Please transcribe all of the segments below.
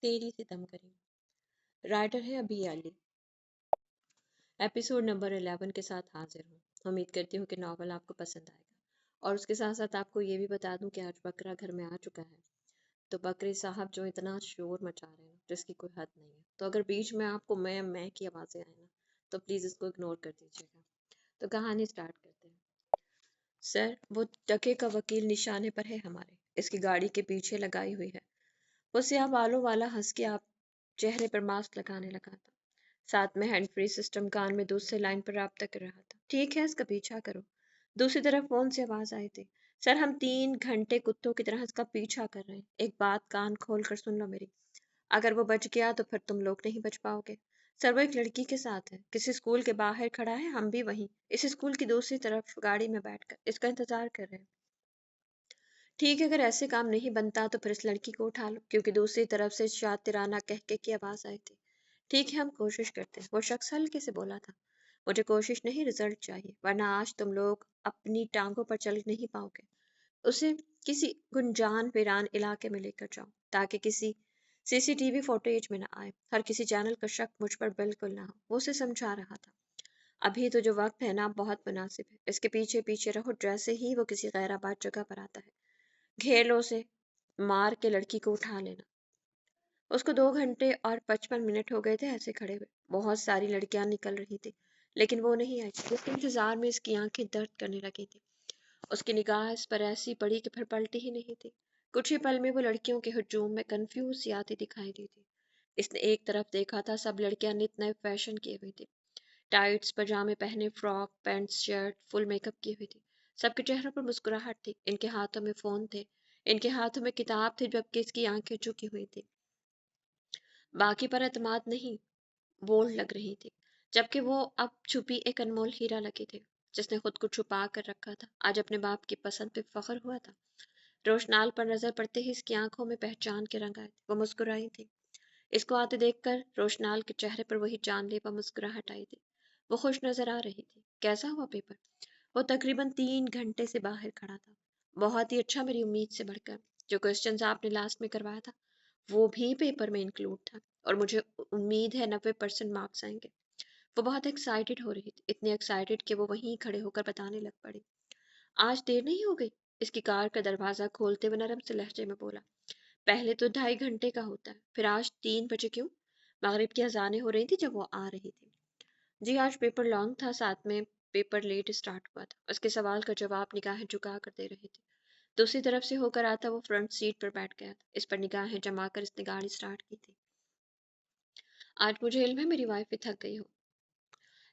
तेरी सितम करी। राइटर है अभी अली। एपिसोड नंबर 11 के साथ हाजिर हूँ। उम्मीद करती हूँ कि नावल आपको पसंद आएगा और उसके साथ साथ आपको ये भी बता दूं कि आज बकरा घर में आ चुका है। तो बकरे साहब जो इतना शोर मचा रहे हैं जिसकी कोई हद नहीं है, तो अगर बीच में आपको मैं की आवाज़ें आए ना तो प्लीज़ इसको इग्नोर कर दीजिएगा। तो कहानी स्टार्ट करते हैं। सर, वो टके का वकील निशाने पर है हमारे, इसकी गाड़ी के पीछे लगाई हुई है। वो स्याह बालों वाला हंस के आप चेहरे पर मास्क लगाने लगा था। साथ में हैंड फ्री सिस्टम कान में दूसरे लाइन पर राब्ता कर रहा था। ठीक है, इसका पीछा करो। दूसरी तरफ फोन से आवाज आई थी। सर, हम 3 घंटे कुत्तों की तरह इसका पीछा कर रहे हैं। एक बात कान खोल कर सुन लो मेरी। अगर वो बच गया तो फिर तुम लोग नहीं बच पाओगे। सर, वो एक लड़की के साथ है, किसी स्कूल के बाहर खड़ा है, हम भी वहीं इस स्कूल की दूसरी तरफ गाड़ी में बैठकर इसका इंतजार कर रहे हैं। ठीक है, अगर ऐसे काम नहीं बनता तो फिर इस लड़की को उठा लो, क्योंकि दूसरी तरफ से शातिराना कहके की आवाज आई थी। ठीक है, हम कोशिश करते हैं, वो शख्स हल्के से बोला था। मुझे कोशिश नहीं, रिजल्ट चाहिए, वरना आज तुम लोग अपनी टांगों पर चल नहीं पाओगे। उसे किसी गुंजान वीरान इलाके में लेकर जाओ, ताकि किसी सीसीटीवी फुटेज में न आए, हर किसी चैनल का शक मुझ पर बिल्कुल ना हो। वो उसे समझा रहा था। अभी तो जो वक्त है ना, बहुत मुनासिब है, इसके पीछे पीछे रहो, जैसे ही वो किसी गैराबाद जगह पर आता है घेर लो उसे, मार के लड़की को उठा लेना। उसको 2 घंटे और 55 मिनट हो गए थे ऐसे खड़े हुए। बहुत सारी लड़कियां निकल रही थी, लेकिन वो नहीं आई। उसके इंतजार में इसकी आंखें दर्द करने लगी थी। उसकी निगाह इस पर ऐसी पड़ी कि फिर पलटी ही नहीं थी। कुछ ही पल में वो लड़कियों के हुजूम में कंफ्यूज सी आती दिखाई दी थी। इसने एक तरफ देखा था, सब लड़कियां नित नए फैशन किए हुई थी। टाइट्स पजामे पहने, frock pant shirt, full makeup की हुई थी। सबके चेहरों पर मुस्कुराहट थी, इनके हाथों में फोन थे, इनके हाथों में किताब थी, जबकि इसकी आंखें झुकी हुई थी। बाकी पर एतमाद नहीं, बोल्ड लग रही थी, जबकि वो अब छुपी एक अनमोल हीरा लगी थी, जिसने खुद को छुपा कर रखा था। आज अपने बाप की पसंद पे फख्र हुआ था। रोशनाल पर नजर पड़ते ही इसकी आंखों में पहचान के रंग आए थे। वो मुस्कुराई थी। इसको आते देखकर रोशनाल के चेहरे पर वही जानलेवा मुस्कुराहट आई थी। वो खुश नजर आ रही थी। कैसा हुआ पेपर? वो तकरीबन 3 घंटे से बाहर खड़ा था। बहुत ही अच्छा, मेरी उम्मीद से बढ़कर। जो क्वेश्चंस आपने लास्ट में करवाया था वो भी पेपर में इंक्लूड था, और मुझे उम्मीद है 90% मार्क्स आएंगे। वो बहुत एक्साइटेड हो रही थी, इतनी एक्साइटेड कि वो वहीं खड़े होकर बताने लग पड़ी। आज देर नहीं हो गई? इसकी कार का दरवाजा खोलते हुए नरम से लहजे में बोला। पहले तो 2.5 घंटे का होता है, फिर आज 3 बजे क्यों? मगरिब की अजानें हो रही थी जब वो आ रही थी। जी, आज पेपर लॉन्ग था, साथ में पेपर लेट स्टार्ट हुआ था। उसके सवाल का जवाब निगाहें झुका कर दे रही थी। दूसरी तरफ से होकर आता वो फ्रंट सीट पर बैठ गया था। इस पर निगाहें जमाकर इसने गाड़ी स्टार्ट की थी। आज मुझे इल्म है मेरी वाइफ भी थक गई हो,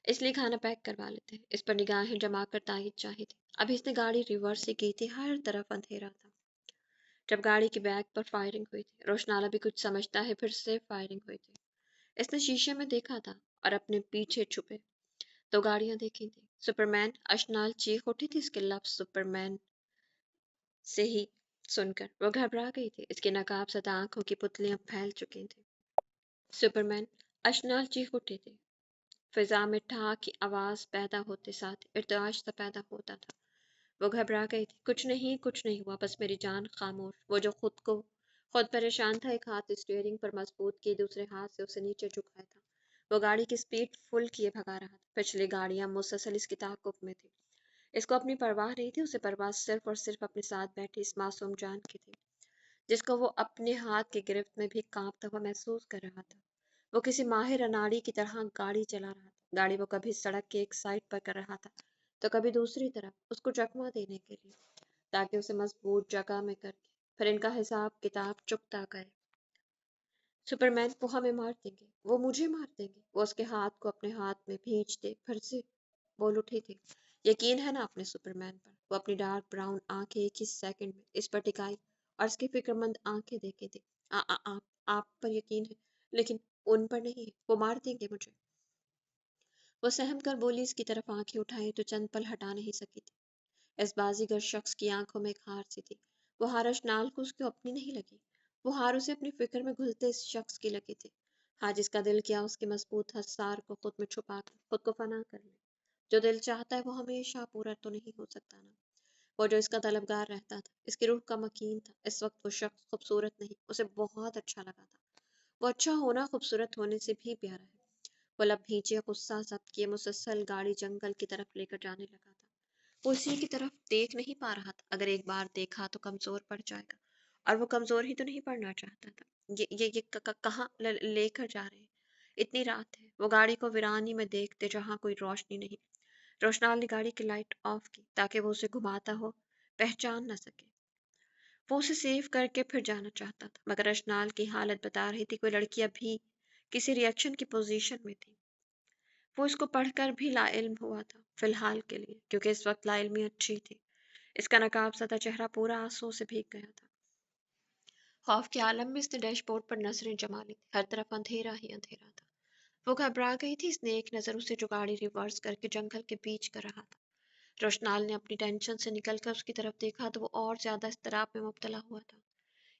इसलिए खाना पैक करवा लेते हैं। इस पर निगाहें जमाकर तायद चाहिए थी। अभी इसने गाड़ी रिवर्स से की थी, हर तरफ अंधेरा था। जब गाड़ी के बैग पर फायरिंग हुई थी, रोशनाला भी कुछ समझता है, फिर से फायरिंग हुई थी। इसने शीशे में देखा था और अपने पीछे छुपे 2 गाड़ियां देखी थी। सुपरमैन अशनाल चीख उठी थी। इसके लफ्ज सुपरमैन से ही सुनकर वो घबरा गई थी। इसकी नकाबज़दा आंखों की पुतलियां फैल चुकी थी। सुपरमैन अशनाल चीख उठी थी। फिजा में ठा की आवाज पैदा होते साथ इर्ताश सा पैदा होता था। वो घबरा गई थी। कुछ नहीं हुआ, बस मेरी जान खामोश। वो जो खुद परेशान था, एक हाथ स्टीयरिंग पर मजबूत किए, दूसरे हाथ से उसे नीचे झुकाया था। वो गाड़ी की स्पीड फुल किए भगा रहा था। पिछली गाड़ियां मुसलसल इसकी ताकुब में थी। इसको अपनी परवाह नहीं थी। उसे परवाह सिर्फ और सिर्फ अपने साथ बैठी इस मासूम जान की थी, जिसको वो अपने हाथ की गिरफ्त में भी कांपता हुआ महसूस कर रहा था। वो किसी माहिर अनाड़ी की तरह गाड़ी चला रहा था। गाड़ी वो कभी सड़क के एक साइड पर कर रहा था, तो कभी दूसरी तरफ, उसको चकमा देने के लिए, ताकि उसे मजबूत जगह में करके फिर इनका हिसाब किताब चुकता करे। सुपरमैन वो हमें मार देंगे, वो मुझे मार देंगे। वो उसके हाथ को अपने हाथ में भींचते फिर से बोल उठी थी। यकीन है ना अपने सुपरमैन पर? वो अपनी डार्क ब्राउन आंखें एक ही सेकंड में इस पर टिकाई और उसकी फिक्रमंद आंखें देखे थी। आ, आ, आप पर यकीन है, लेकिन उन पर नहीं है। वो मार देंगे मुझे। वो सहम कर बोली। इसकी तरफ आंखें उठाई तो चंद पल हटा नहीं सकी थी। इस बाजीगर शख्स की आंखों में एक हार सी थी। वो हार अशनाल को उसकी अपनी नहीं लगी। वो हार उसे अपनी फिक्र में घुलते इस शख्स की लगी थी। हाँ, जिसका दिल किया उसके मजबूत हसार को खुद में छुपा कर खुद को फना कर ले। जो दिल चाहता है वो हमेशा पूरा तो नहीं हो सकता ना। वो जो इसका तलबगार रहता था, इसकी रूह का मकीन था। इस वक्त वो शख्स खूबसूरत नहीं, उसे बहुत अच्छा लगा था। वो अच्छा होना खूबसूरत होने से भी प्यारा है। वो लब भींचे गुस्सा जब्त किए मुसलसल गाड़ी जंगल की तरफ लेकर जाने लगा था। वो उसी की तरफ देख नहीं पा रहा था। अगर एक बार देखा तो कमजोर पड़ जाएगा, और वो कमजोर ही तो नहीं पड़ना चाहता था। कहाँ लेकर जा रहे हैं? इतनी रात है। वो गाड़ी को वीरानी में देखते जहां कोई रोशनी नहीं। रोशनाल ने गाड़ी की लाइट ऑफ की ताकि वो उसे घुमाता हो पहचान न सके। वो उसे सेव करके फिर जाना चाहता था, मगर रोशनाल की हालत बता रही थी कोई लड़की अभी किसी रिएक्शन की पोजीशन में थी। वो इसको पढ़कर भी लाइल्म हुआ था फिलहाल के लिए, क्योंकि इस वक्त लाइल्मी अच्छी थी। इसका नकाब सदा चेहरा पूरा आंसुओं से भीग गया था। खौफ के आलम में इसने डैशबोर्ड पर नजरें जमा ली। हर तरफ अंधेरा ही अंधेरा था। वो घबरा गई थी। इसने एक नजर उसे जो गाड़ी रिवर्स करके जंगल के बीच कर रहा था। रोशनाल ने अपनी टेंशन से निकलकर उसकी तरफ देखा तो वो और ज्यादा इस्तराब में मुब्तला हुआ था,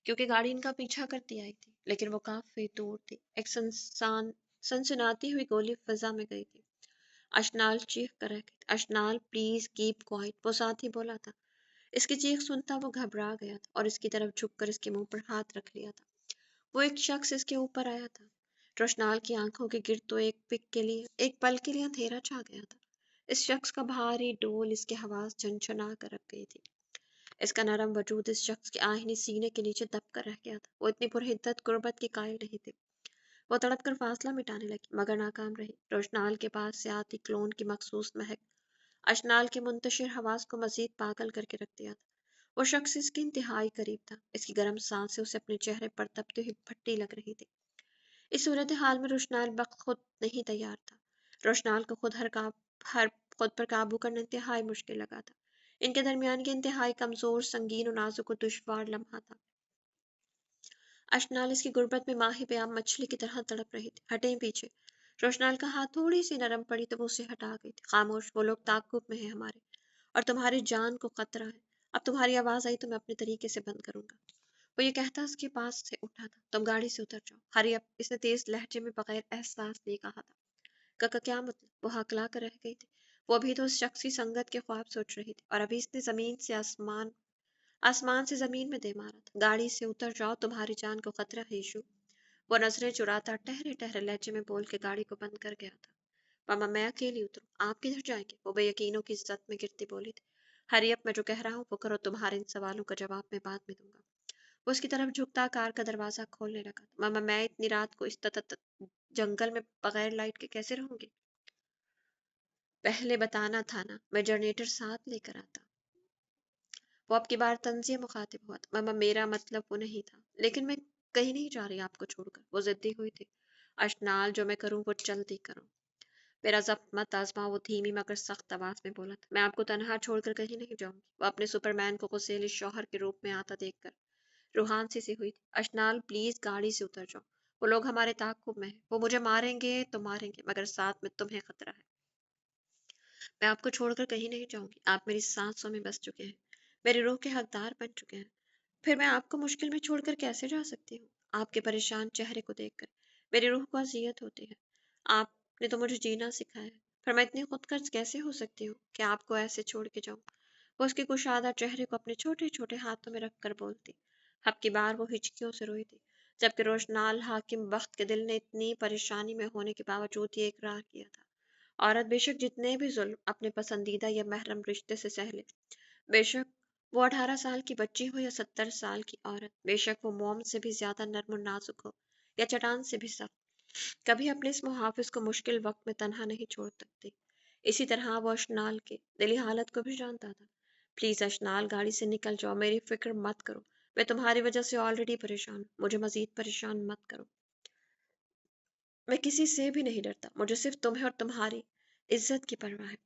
क्योंकि गाड़ी इनका पीछा करती आई थी, लेकिन वो काफी दूर थी। एक सनसनाती हुई गोली फिजा में गई थी। अशनाल चीख कर रह गई। अशनाल प्लीज कीप क्वाइट, वो साथ ही बोला था। इसकी चीख सुनता वो घबरा गया था और इसकी तरफ झुककर इसके मुंह पर हाथ रख लिया था। वो एक शख्स इसके ऊपर आया था। रोशनाल की आंखों के गिर्द तो एक पल के लिए अंधेरा छा गया था। इस शख्स का भारी डोल इसके हवास झनझना कर रख गई थी। इसका नरम वजूद इस शख्स के आहनी सीने के नीचे दब कर रह गया था। वो इतनी पुरहिद्दत गुर्बत के कायल नहीं थे। वो तड़प कर फासला मिटाने लगी, मगर नाकाम रही। रोशनाल के पास से आती क्लोन की मखसूस महक अशनाल के मुंतशिर हवास को मजीद पागल करके रख दिया था। वो शख्स इसके इंतहाई करीब था। इसकी गर्म सांसें उसे अपने चेहरे पर तपती हुई भट्टी लग रही थी। इस सूरत हाल में रोशनाल खुद नहीं तैयार था। रोशनाल को हर खुद पर काबू करना इंतहाई मुश्किल लगा था। इनके दरमियान ये इंतहाई कमजोर, संगीन और नाजुक और दुश्वार लम्हा था। अशनाल इसकी गुर्बत में माही प्याम मछली की तरह तड़प रही थी। हटें पीछे। रोशनाल का हाथ थोड़ी सी नरम पड़ी तो वो उसे हटा गई थी। खामोश, वो लोग ताकुब में है हमारे, और तुम्हारी जान को खतरा है। अब तुम्हारी आवाज आई तो मैं अपने तरीके से बंद करूंगा। वो ये कहता उसके पास से उठा था। तुम गाड़ी से उतर जाओ, हरी अप, इसने तेज लहजे में बगैर एहसास दिए कहा था। काका क्या मतलब? वो हकला कर रह गई थी। वो अभी तो उस शख्स की संगत के ख्वाब सोच रही थी, और अभी इसने आसमान से जमीन में दे मारा था। गाड़ी से उतर जाओ, तुम्हारी जान को खतरा है यीशु। वो नजरें चुराता ठहरे ठहरे लहजे में बोल के गाड़ी को बंद कर गया था। मामा मैं अकेली उतरूं, आप किधर जाएंगे? वो बेयकीनों की इज्जत में गिरती बोली थी। हरी अब मैं जो कह रहा हूँ वो करो, तुम्हारे इन सवालों का जवाब मैं बाद में दूंगा। वो उसकी तरफ झुकता कार का दरवाजा खोलने लगा। मामा मैं इतनी रात को इस जंगल में बगैर लाइट के कैसे रहूंगी? पहले बताना था ना, मैं जनरेटर साथ लेकर आता। वो अब की बार तंजिए मुखातिब हुआ था। मामा मेरा मतलब वो नहीं था, लेकिन मैं कहीं नहीं जा रही आपको छोड़कर। वो जिद्दी हुई थी। अशनाल जो मैं करूँ वो जल्दी करो, मेरा जब्त मत आजमा। वो धीमी मगर सख्त आवाज में बोला था। मैं आपको तनहा छोड़कर कहीं नहीं जाऊंगी। वो अपने सुपरमैन को गुस्सेले शौहर के रूप में आता देखकर रूहान सी हुई थी। अशनाल प्लीज गाड़ी से उतर जाओ, वो लोग हमारे ताकुब में हैं। वो मुझे मारेंगे तो मारेंगे, मगर साथ में तुम्हें खतरा है। मैं आपको छोड़कर कहीं नहीं जाऊंगी। आप मेरी सांसों में बस चुके हैं, मेरी रूह के हकदार बन चुके हैं। फिर मैं आपको मुश्किल में छोड़कर कैसे जा सकती हूँ? आपके परेशान चेहरे को देखकर मेरी रूह को अजियत होती है। आपने तो मुझे जीना सिखाया है, फिर मैं इतनी खुदगर्ज कैसे हो सकती हूँ कि आपको ऐसे छोड़ के जाऊं? वो उसके कुशादा चेहरे को अपने छोटे छोटे हाथों में रखकर बोलती। अब की बार वो हिचकियों से रोई थी, जबकि रोशनाल हाकिम बख्त के दिल ने इतनी परेशानी में होने के बावजूद ये इकरार किया था। औरत बेशक जितने भी जुल्म अपने पसंदीदा या महरम रिश्ते से सह ले, बेशक वो 18 साल की बच्ची हो या 70 साल की औरत, बेशक वो मोम से भी ज्यादा नर्म और नाजुक हो या चट्टान से भी सख्त, कभी अपने इस मुहाफिज को मुश्किल वक्त में तन्हा नहीं छोड़ सकती। इसी तरह वो अशनाल के दिली हालत को भी जानता था। प्लीज अशनाल गाड़ी से निकल जाओ, मेरी फिक्र मत करो। मैं तुम्हारी वजह से ऑलरेडी परेशान हूँ, मुझे मजीद परेशान मत करो। मैं किसी से भी नहीं डरता, मुझे सिर्फ तुम्हें और तुम्हारी इज्जत की परवाह है।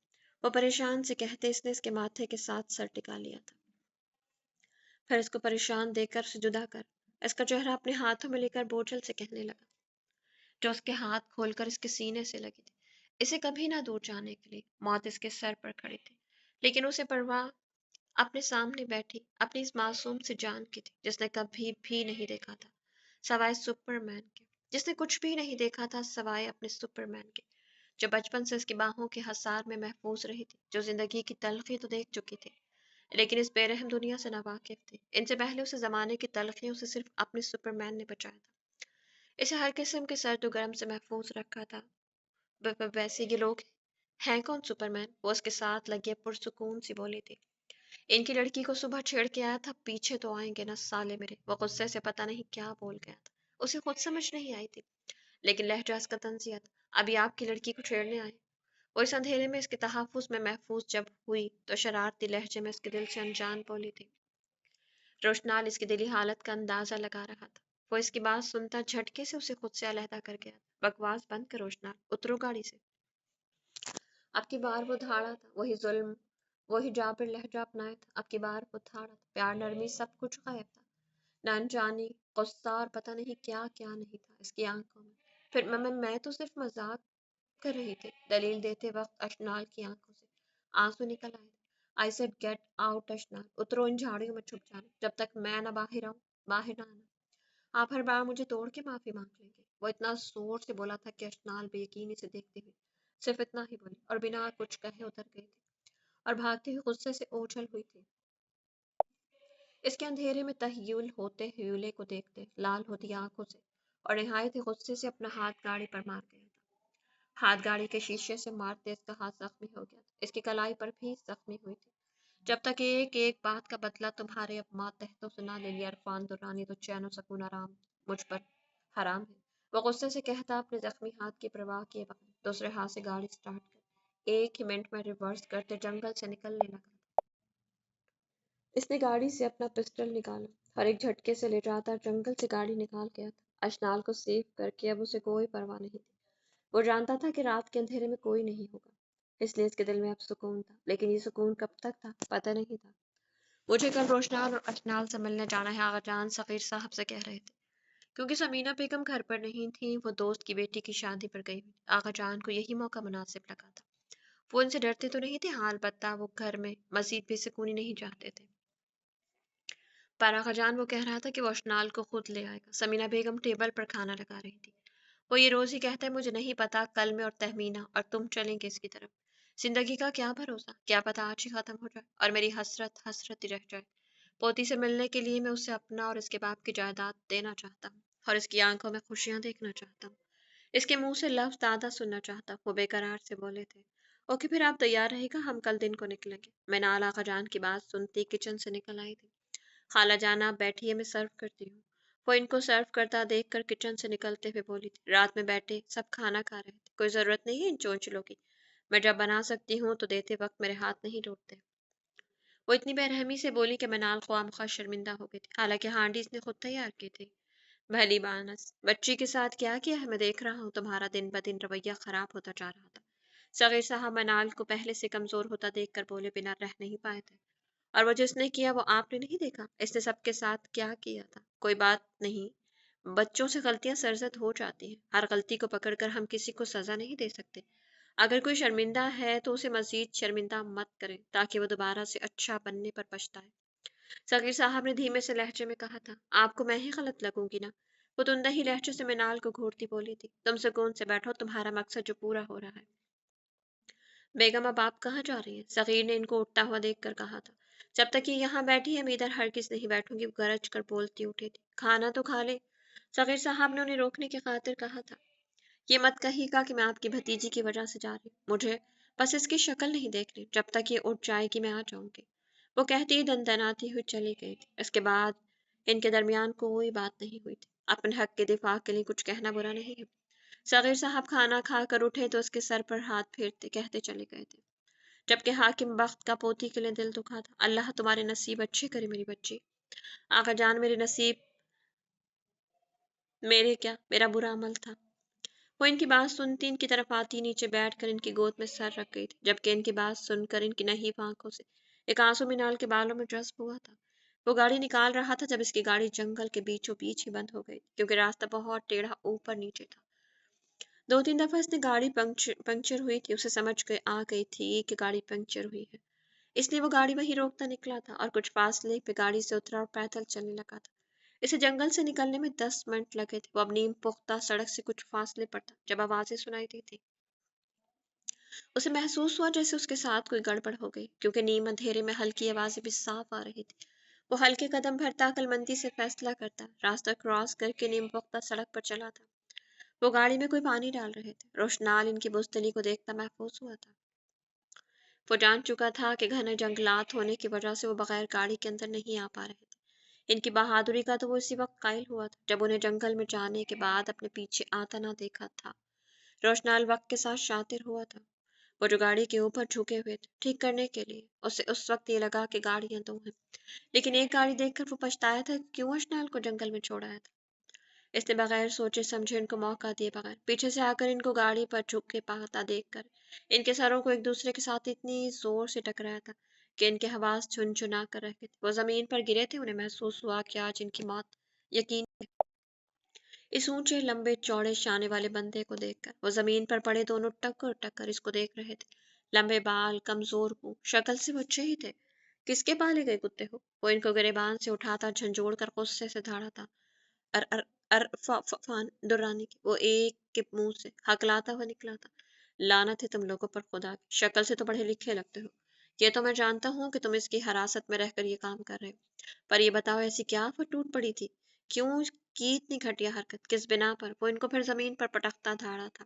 वो परेशान से कहते इसने इसके माथे के साथ सर टिका लिया था। फिर इसको परेशान देखकर उसे जुदा कर इसका चेहरा अपने हाथों में लेकर बोझल से कहने लगा, जो उसके हाथ खोलकर इसके सीने से लगी थी। इसे कभी ना दूर जाने के लिए मौत इसके सर पर खड़ी थी, लेकिन उसे परवाह अपने सामने बैठी अपनी इस मासूम सी जान की थी, जिसने कभी भी नहीं देखा था सवाए सुपरमैन के। जिसने कुछ भी नहीं देखा था सवाए अपने सुपरमैन के, जो बचपन से उसकी बाहों के हसार में महफूज रही थी, जो जिंदगी की तलखी तो देख चुकी थी, लेकिन इस बेरहम दुनिया से नावाकिफ थी। इनसे पहले उसे जमाने की तलखियों से सिर्फ अपने सुपरमैन ने बचाया था। इसे हर किस्म के सर्द और गर्म से महफूज रखा था। वैसे ये लोग हैं कौन सुपरमैन? वो उसके साथ लगे पुरसुकून सी बोली थी। इनकी लड़की को सुबह छेड़ के आया था, पीछे तो आएंगे ना साले मेरे। वो गुस्से से पता नहीं क्या बोल गया था, उसे खुद समझ नहीं आई थी, लेकिन लहजा इसका तंजियत। अभी आपकी लड़की को छेड़ने आए। वो इस अंधेरे में इसके तहफ़्फ़ुज़ में महफूज जब हुई तो शरारती लहजे में इसके दिल से अनजान बोली थी। रोशनाल इसकी दिली हालत का अंदाजा लगा रहा था। वो इसकी बात सुनता झटके से उसे खुद से अलहदा कर गया। बकवास बंद कर रोशनाल, उतरो गाड़ी से। अब की बार वो धाड़ा था, वही जुल्म, वही जाबिर लहजा अपनाया था। अब की बार वो धाड़ा था, प्यार नरमी सब कुछ गायब था। न अनजानी, गुस्सा और पता नहीं क्या क्या नहीं था इसकी आंखों में। फिर मैं तो सिर्फ मजाक कर रही थी, दलील देते वक्त अशनाल की आंखों से आंसू निकल आए थे। आई सेड गेट आउट अशनाल, उतरो इन झाड़ियों में छुप जाना, जब तक मैं ना बाहर आऊं, बाहर ना आना। आप हर बार मुझे तोड़ के माफी मांग लेंगे। वो इतना जोर से बोला था कि अशनाल बेयकीनी से देखती हुई सिर्फ इतना ही बोली और बिना कुछ कहे उतर गई थी और भागती हुई गुस्से से ओझल हुई थी। इसके अंधेरे में तहयुल होते ह्यूले को देखते लाल होती आंखों से और निहायत ही गुस्से से अपना हाथ गाड़ी पर मार गया था। हाथ गाड़ी के शीशे से मारते इसका हाथ जख्मी हो गया था। इसकी कलाई पर भी जख्मी हुई थी। जब तक एक एक बात का बदला तुम्हारे अब मातहतों से ना ले लिया इरफान दुरानी, तो चैन सुकून आराम मुझ पर हराम है। वो गुस्से से कहता अपने जख्मी हाथ की परवाह किए बगैर दूसरे हाथ से गाड़ी स्टार्ट कर एक ही मिनट में रिवर्स करते जंगल से निकलने लगा। इसने गाड़ी से अपना पिस्टल निकाला, हर एक झटके से ले जाता जंगल से गाड़ी निकाल गया था। अशनाल को सेफ करके अब उसे कोई परवाह नहीं थी। वो जानता था कि रात के अंधेरे में कोई नहीं होगा, इसलिए इसके दिल में अब सुकून था। लेकिन ये सुकून कब तक था पता नहीं था। मुझे कल रोशनाल और अशनाल से मिलने जाना है, आगाजान सगीर साहब से कह रहे थे। क्योंकि समीना बेगम घर पर नहीं थी, वो दोस्त की बेटी की शादी पर गई हुई। आगाजान को यही मौका मुनासिब लगा था। वो उनसे डरते तो नहीं थे, हाल बत्ता वो घर में मजीद बेसुकूनी नहीं चाहते थे। पर आगाजान वो कह रहा था कि वो अशनाल को खुद ले आएगा। समीना बेगम टेबल पर खाना लगा रही थी। वो ये रोज ही कहता है मुझे नहीं पता कल मैं और तहमीना और तुम चलेंगे इसकी तरफ। जिंदगी का क्या भरोसा, क्या पता आज ही खत्म हो जाए और मेरी हसरत हसरत ही रह जाए। पोती से मिलने के लिए मैं उसे अपना और इसके बाप की जायदाद देना चाहता हूँ और इसकी आंखों में खुशियां देखना चाहता हूँ। इसके मुंह से लफ्ज दादा सुनना चाहता। वो बेकरार से बोले थे। ओके फिर आप तैयार रहेगा, हम कल दिन को निकलेंगे। मैं नाला जान की बात सुनती किचन से निकल आई थी। खाला जान आप बैठिए, मैं सर्व करती हूँ। वो इनको सर्व करता देखकर किचन से निकलते हुए बोली थी। रात में बैठे सब खाना खा रहे थे, कोई जरूरत नहीं है इन चोंचलों की। मैं जब बना सकती हूँ तो देते वक्त मेरे हाथ नहीं टूटते। वो इतनी बेरहमी से बोली कि मनाल ख्वामखा शर्मिंदा हो गई थी, हालांकि हांडी इसने खुद तैयार की थी। भली बानस, बच्ची के साथ क्या किया है? मैं देख रहा हूँ तुम्हारा दिन ब दिन रवैया खराब होता जा रहा था। सगीर साहब मनाल को पहले से कमजोर होता देखकर बोले, बिना रह नहीं पाए थे। और वो जिसने किया वो आपने नहीं देखा? इसने सबके साथ क्या किया था? कोई बात नहीं, बच्चों से गलतियां सरजद हो जाती हैं। हर गलती को पकड़कर हम किसी को सजा नहीं दे सकते। अगर कोई शर्मिंदा है तो उसे मजीद शर्मिंदा मत करें, ताकि वो दोबारा से अच्छा बनने पर पछताए। सगीर साहब ने धीमे से लहजे में कहा था। आपको मैं ही गलत लगूंगी ना? वो तुंदा ही लहजे से मिनाल को घूरती बोली थी। तुम सुकून से बैठो, तुम्हारा मकसद जो पूरा हो रहा है। बेगम अब आप कहाँ जा रही हैं? सगीर ने इनको उठता हुआ देखकर कहा था। जब तक ये यहाँ बैठी है मैं इधर हरगिज नहीं बैठूंगी, वो गरज कर बोलती उठी थी। खाना तो खा ले। सगीर साहब ने उन्हें रोकने की खातिर कहा था। ये मत कहिएगा कि मैं आपकी भतीजी की वजह से जा रही हूँ। मुझे बस इसकी शक्ल नहीं देखनी, जब तक ये उठ जाएगी मैं आ जाऊंगी। वो कहती ही दनदनाती हुई चली गई थी। इसके बाद इनके दरमियान कोई बात नहीं हुई थी। अपने हक के दिफा के लिए कुछ कहना बुरा नहीं है। सगीर साहब खाना खाकर उठे तो उसके सर पर हाथ फेरते कहते चले गए थे, जबकि हाकिम बख्त का पोती के लिए दिल दुखा था। अल्लाह तुम्हारे नसीब अच्छे करे मेरी बच्ची। आका जान मेरे नसीब मेरे क्या, मेरा बुरा अमल था। वो इनकी बात सुनती इनकी तरफ आती, नीचे बैठकर इनकी गोद में सर रख गई थी, जबकि इनकी बात सुनकर इनकी नहीफ आंखों से एक आंसू मिनाल के बालों में जज्ब हुआ था। वो गाड़ी निकाल रहा था जब इसकी गाड़ी जंगल के बीचों बीच ही बंद हो गई, क्योंकि रास्ता बहुत टेढ़ा ऊपर नीचे था। दो तीन दफा इसने गाड़ी पंक्चर हुई थी, उसे समझ के आ गई थी कि गाड़ी पंक्चर हुई है, इसलिए वो गाड़ी वहीं रोकता निकला था और कुछ फासले पे गाड़ी से उतरा और पैदल चलने लगा था। इसे जंगल से निकलने में 10 मिनट लगे थे। वो अब नीम पुख्ता सड़क से कुछ फासले पर था जब आवाजें सुनाई दी थी। उसे महसूस हुआ जैसे उसके साथ कोई गड़बड़ हो गई, क्योंकि नीम अंधेरे में हल्की आवाजें भी साफ आ रही थी। وہ ہلکے قدم بھرتا، عقلمندی سے فیصلہ کرتا، راستہ کراس کر کے نیم پختہ سڑک پر چلا تھا۔ وہ گاڑی میں کوئی پانی ڈال رہے تھے۔ روشنال ان کی بزدلی کو دیکھتا محفوظ ہوا تھا۔ وہ جان چکا تھا کہ گھنے جنگلات ہونے کی وجہ سے وہ بغیر گاڑی کے اندر نہیں آ پا رہے تھے۔ ان کی بہادری کا تو وہ اسی وقت قائل ہوا تھا جب انہیں جنگل میں جانے کے بعد اپنے پیچھے آتا نہ دیکھا تھا۔ روشنال وقت کے ساتھ شاطر ہوا تھا۔ وہ جو گاڑی کے اوپر جھکے ہوئے تھے ٹھیک کرنے کے لیے، اسے اس وقت یہ لگا کہ گاڑیاں دو ہیں، لیکن ایک گاڑی دیکھ کر وہ پچھتایا تھا کہ کیوں روشنال کو جنگل میں چھوڑا تھا۔ اس نے بغیر سوچے سمجھے ان کو موقع دیے بغیر پیچھے سے آ کر ان کو گاڑی پر جھک کے پاتا دیکھ کر ان کے سروں کو ایک دوسرے کے ساتھ اتنی زور سے ٹکرایا تھا کہ ان کے حواس چھنچنا کر رہ گئے تھے۔ وہ زمین پر گرے تھے، انہیں محسوس ہوا کہ آج ان کی موت یقین ہے۔ اس اونچے لمبے چوڑے شانے والے بندے کو دیکھ کر وہ زمین پر پڑے دونوں ٹکر ٹکر اس کو دیکھ رہے تھے۔ لمبے بال، کمزور منہ، شکل سے وہ اچھے ہی تھے۔ کس کے پالے گئے کتے ہو؟ وہ ان کو گریبان سے اٹھاتا جھنجھوڑ کر غصے سے دھاڑا تھا۔ ار ار ار فان درانی کی وہ ایک کے منہ سے ہکلاتا ہوا نکلا تھا۔ لعنت ہے تم لوگوں پر خدا کی، شکل سے تو پڑھے لکھے لگتے ہو۔ یہ تو میں جانتا ہوں کہ تم اس کی حراست میں رہ کر یہ کام کر رہے ہو، پر یہ بتاؤ ایسی کیا آفت ٹوٹ پڑی تھی؟ کیوں کی اتنی گھٹیا حرکت؟ کس بنا پر؟ وہ ان کو پھر زمین پر پٹکتا دھاڑا تھا۔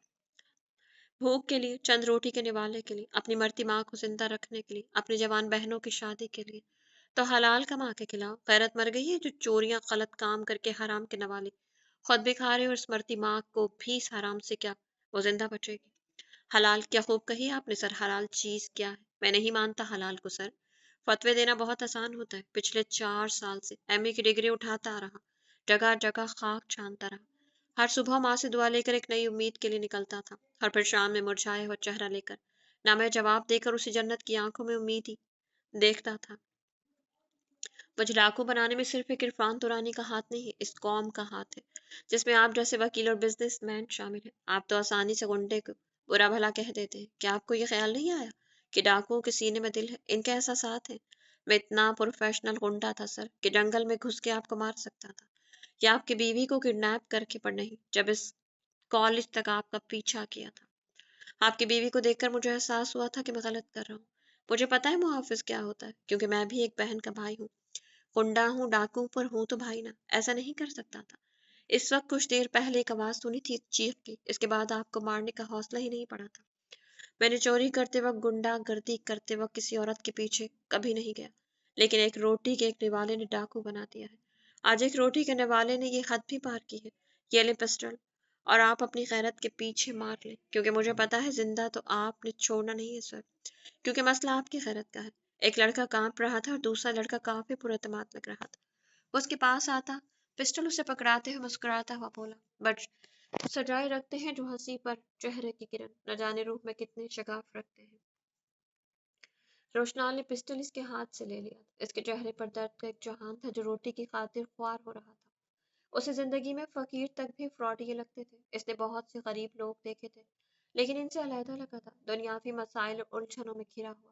بھوک کے لیے، چند روٹی کے نوالے کے لیے، اپنی مرتی ماں کو زندہ رکھنے کے لیے، اپنی جوان بہنوں کی شادی کے لیے۔ تو حلال کما کے کھلاؤ۔ غیرت مر گئی ہے جو چوریاں غلط کام کر کے حرام کے نوالے خود بھی کھا رہے اور اس مرتی ماں کو بھی اس حرام سے کیا وہ زندہ بچے گی؟ حلال کیا خوب کہی آپ نے سر، حلال چیز کیا ہے؟ میں نہیں مانتا حلال کو سر۔ فتوے دینا بہت آسان ہوتا ہے۔ پچھلے 4 سال سے ایم اے کی ڈگری اٹھاتا آ رہا، جگہ جگہ خاک چھانتا رہا، ہر صبح ماں سے دعا لے کر ایک نئی امید کے لیے نکلتا تھا، اور پھر شام میں مرجھائے ہوا چہرہ لے کر نہ میں جواب دے کر اسی جنت کی آنکھوں میں امید ہی دیکھتا تھا۔ مجھے ڈاکو بنانے میں صرف ایک عرفان تورانی کا ہاتھ نہیں، اس قوم کا ہاتھ ہے جس میں آپ جیسے وکیل اور بزنس مین شامل ہیں۔ آپ تو آسانی سے غنڈے کو برا بھلا کہہ دیتے ہیں۔ کیا آپ کو یہ خیال نہیں آیا کہ ڈاکوؤں کے سینے میں دل ہے، ان کے احساسات ہیں؟ میں اتنا پروفیشنل غنڈا تھا سر کہ جنگل میں گھس کے آپ کو مار سکتا تھا، یا آپ کی بیوی کو کڈنیپ کر کے، پر نہیں، جب اس کالج تک آپ کا پیچھا کیا تھا، آپ کی بیوی کو دیکھ کر مجھے احساس ہوا تھا کہ میں غلط کر رہا ہوں۔ مجھے پتا ہے محافظ کیا ہوتا ہے، کیونکہ میں بھی ایک بہن کا بھائی ہوں، غنڈا ہوں، ڈاکو پر ہوں تو بھائی نا، ایسا نہیں کر سکتا تھا۔ اس وقت کچھ دیر پہلے ایک آواز سنی تھی چیخ کی، اس کے بعد آپ کو مارنے کا حوصلہ ہی نہیں پڑا تھا۔ میں نے چوری کرتے وقت، گنڈا گردی کرتے وقت کسی عورت کے پیچھے کبھی نہیں گیا، لیکن ایک روٹی کے ایک نوالے نے ڈاکو بنا دیا ہے۔ آج ایک روٹی کے نوالے نے یہ حد بھی پار کی ہے۔ یہ لیں پسٹل، اور آپ اپنی غیرت کے پیچھے مار لیں، کیونکہ مجھے پتا ہے زندہ تو آپ نے چھوڑنا نہیں ہے سر، کیونکہ مسئلہ آپ کی غیرت کا ہے۔ ایک لڑکا کانپ رہا تھا اور دوسرا لڑکا کافی پراعتماد لگ رہا تھا۔ وہ اس کے پاس آتا، پسٹل اسے پکڑاتے ہوئے مسکراتا ہوا بولا، بٹ سجائے رکھتے ہیں جو ہنسی پر چہرے کی کرن، نہ جانے روح میں کتنے شگاف رکھتے ہیں۔ روشنال نے پسٹل اس کے ہاتھ سے لے لیا تھا۔ اس کے چہرے پر درد کا ایک جہان تھا جو روٹی کی خاطر خوار ہو رہا تھا۔ اسے زندگی میں فقیر تک بھی فراڈیے لگتے تھے۔ اس نے بہت سے غریب لوگ دیکھے تھے، لیکن ان سے علیحدہ لگا تھا، دنیاوی مسائل اور الجھنوں میں گھرا ہوا،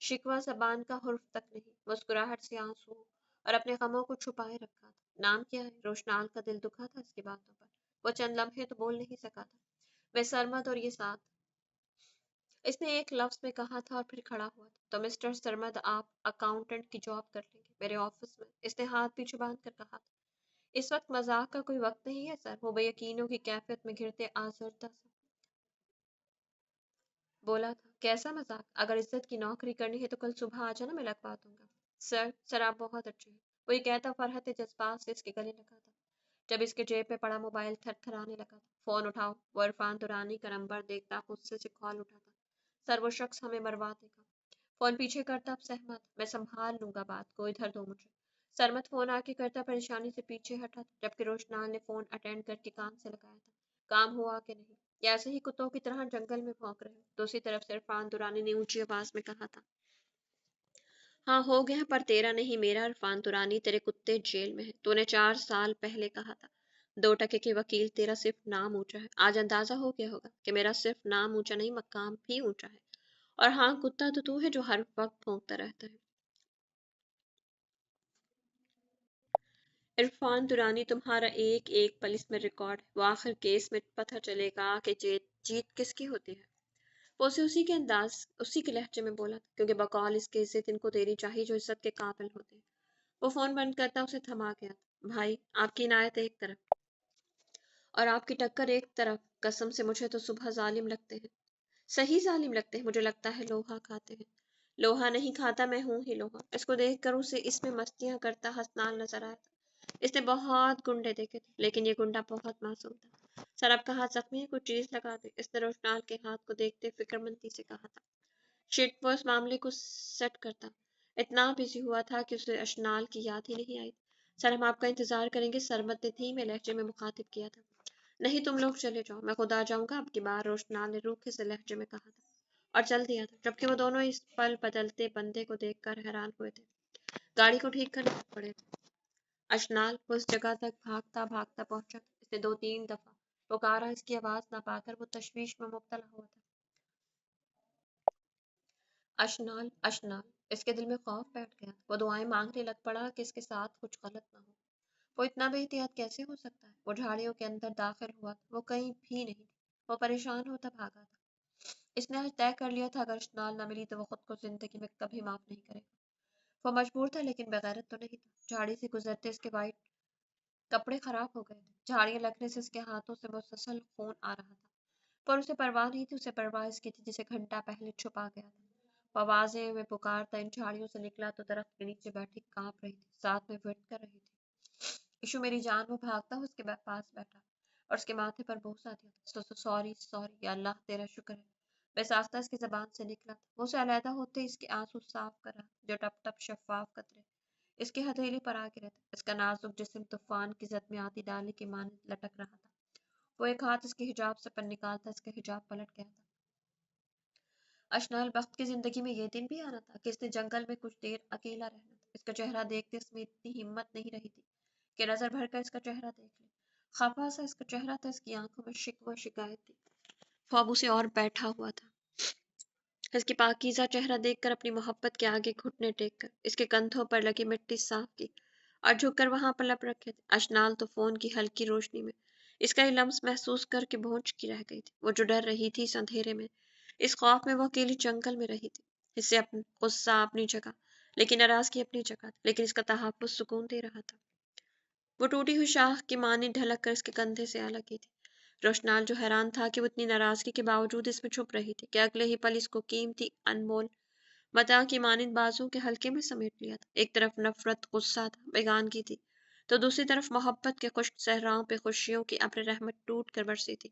شکوہ زبان کا حرف تک نہیں، مسکراہٹ سے آنسو اور اپنے غموں کو چھپائے رکھا تھا۔ نام کیا ہے؟ روشنال کا دل دکھا تھا اس کی باتوں پر۔ وہ چند لمحے تو بول نہیں سکا تھا۔ میں سرمد اور یہ ساتھ، اس نے ایک لفظ میں کہا تھا اور پھر کھڑا ہوا تھا۔ تو مسٹر سرمد، آپ اکاؤنٹنٹ کی جاب کر لیں گے میرے آفس میں، اس نے ہاتھ پیچھے باندھ کر کہا تھا۔ اس وقت مذاق کا کوئی وقت نہیں ہے سر، وہ بے یقینوں کی کیفیت میں گھرتے آزردہ سا بولا تھا۔ کیسا مذاق؟ اگر عزت کی نوکری کرنی ہے تو کل صبح آ جانا، میں لگوا دوں گا۔ سر آپ بہت اچھے ہیں، وہ یہ کہتا فرحت جذبات سے اس کے گلے لگا تھا، جب اس کے جیب میں پڑا موبائل تھر تھرانے لگا تھا۔ فون اٹھاؤ، وہ عرفان دورانی کا نمبر دیکھتا غصے سے کال اٹھاتا۔ سر وہ شخص ہمیں مروا دے گا۔ فون پیچھے کرتا، اب سہمت، میں سنبھال لوں گا بات کو، ادھر دو مجھے۔ سرمت فون آ کے کرتا پریشانی سے پیچھے ہٹا تھا، جبکہ روشنال نے فون اٹینڈ کر کے کان سے لگایا تھا۔ کام ہوا کہ نہیں، یا ایسے ہی کتوں کی طرح جنگل میں بھونک رہے ہو؟ دوسری طرف سے عرفان دورانی نے اونچی آواز میں کہا تھا۔ ہاں ہو گیا، پر تیرا نہیں میرا عرفان دورانی، تیرے کتے جیل میں ہیں۔ تو نے 4 سال پہلے کہا تھا 2 ٹکے کے وکیل، تیرا صرف نام اونچا ہے۔ آج اندازہ ہو گیا ہوگا کہ میرا صرف نام اونچا نہیں، مقام بھی اونچا ہے۔ اور ہاں، کتا تو ہے جو ہر وقت بھونکتا رہتا ہے۔ عرفان دورانی، تمہارا ایک ایک پل اس میں ریکارڈ ہے، وہ آخر کیس میں پتہ چلے گا کہ جیت کس کی ہوتی ہے۔ وہ اسے اسی کے لہجے میں بولا تھا، کیونکہ بقول اس کے عزت ان کو دینی چاہیے جو عزت کے قابل ہوتے ہیں۔ वो फोन बंद करता उसे थमा गया था। भाई, आपकी इनायत एक तरफ और आपकी टक्कर एक तरफ, कसम से मुझे तो सुबह जालिम लगते हैं, सही जालिम लगते हैं। मुझे लगता है लोहा खाते हैं। लोहा नहीं खाता, मैं हूं ही लोहा। इसको देखकर उसे इसमें मस्तियां करता हंसनाल नजर आया था। इसने बहुत गुंडे देखे थे, लेकिन ये गुंडा बहुत मासूम था। सर, आपका हाथ जख्मी है, कुछ चीज लगा दे, इसने रोशनाल के हाथ को देखते फिक्रमंदी से कहा था। शिट, वो इस मामले को सेट करता इतना बिजी हुआ था कि उसे अशनाल की याद ही नहीं आई। सर, हम आपका इंतजार करेंगे, सरमत ने धीमे लहजे में मुखातिब किया था। नहीं, तुम लोग चले जाओ, मैं खुद आ जाऊंगा आपकी बार, रोशनाल ने रूखे से लहजे में कहा था और चल दिया था, जबकि वो दोनों इस पल बदलते बंदे को देखकर हैरान हुए थे। गाड़ी को ठीक करने लग पड़े थे। अशनाल उस जगह तक भागता भागता पहुंचा था। इसने 2-3 दफा पुकारा, इसकी आवाज ना पाकर वो तशवीश में मुब्तला हुआ था। अशनाल, अशनाल। इसके दिल में खौफ बैठ गया। वो दुआएं मांगने लग पड़ा कि इसके साथ कुछ गलत ना हो। वो इतना बेहतियात कैसे हो सकता है? वो झाड़ियों के अंदर दाखिल हुआ। वो कहीं भी नहीं थी। वो परेशान होता भागा था। इसने आज तय कर लिया था, अगर अशनाल न मिली तो वो खुद को जिंदगी में कभी माफ नहीं करेगा। वो मजबूर था, लेकिन बेगैरत तो नहीं था। झाड़ी से गुजरते इसके वाइट कपड़े खराब हो गए थे। झाड़ियां लगने से उसके हाथों से मुसलसल खून आ रहा था, पर उसे परवाह नहीं थी। उसे परवाह इसकी थी जिसे घंटा पहले छुपा गया था। वो आवाजें में पुकारता इन झाड़ियों से निकला तो दरख्त के नीचे बैठी कांप रही थी, साथ में फिट कर रही थी। इशू मेरी जान। वो भागता उसके पास बैठा और उसके माथे पर बोसा दिया। सॉरी सॉरी, या अल्लाह तेरा शुक्र है, बेसाख्ता इसकी जबान से निकला था। वो उसे अलहदा होते इसके आंसू साफ कर रहा, जो टप टप शफाफ कतरे इसकी हथेली पर आ गिरे थे। इसका नाजुक जिस्म तूफान की जद में आती डाली के मानद लटक रहा था। वो एक हाथ इसके हिजाब से पर निकालता, इसका हिजाब पलट गया था। अशनाल बख्त की जिंदगी में ये दिन भी आना था कि इसने जंगल में कुछ देर अकेला रहना था। इसका चेहरा देखते इसमें इतनी हिम्मत नहीं रही थी कि नजर भर कर इसका चेहरा देख ले। खफा सा इसका चेहरा था, इसकी आंखों में शिकवा शिकायत थी। ख्वाबों से और बैठा हुआ था। इसकी पाकीज़ा चेहरा देखकर अपनी मोहब्बत के आगे घुटने टेक कर इसके कंधों पर लगी मिट्टी साफ की और झुककर वहां पर लप रखे थे। अशनाल तो फोन की हल्की रोशनी में इसका ये लम्स महसूस करके भौंच की रह गई थी। वो जो डर रही थी इस अंधेरे में, इस खौफ में वो अकेली जंगल में रही थी। इससे अपनी गुस्सा अपनी जगह, लेकिन नाराजगी अपनी जगह, लेकिन इसका तहफ़्फ़ुज़ सुकून दे रहा था। वो टूटी हुई शाख की मानी ढलक कर इसके कंधे से आ लगी थी। रोशनाल जो हैरान था कि वो इतनी नाराजगी के बावजूद इसमें छुप रही थी कि अगले ही पल इसको कीमती अनमोल मता की मानिंद बाजू के हल्के में समेट लिया था। एक तरफ नफरत, गुस्सा था, बेगानगी थी, तो दूसरी तरफ मोहब्बत के खुश्क सहराओं पे खुशियों की अब्र रहमत टूट कर बरसी थी।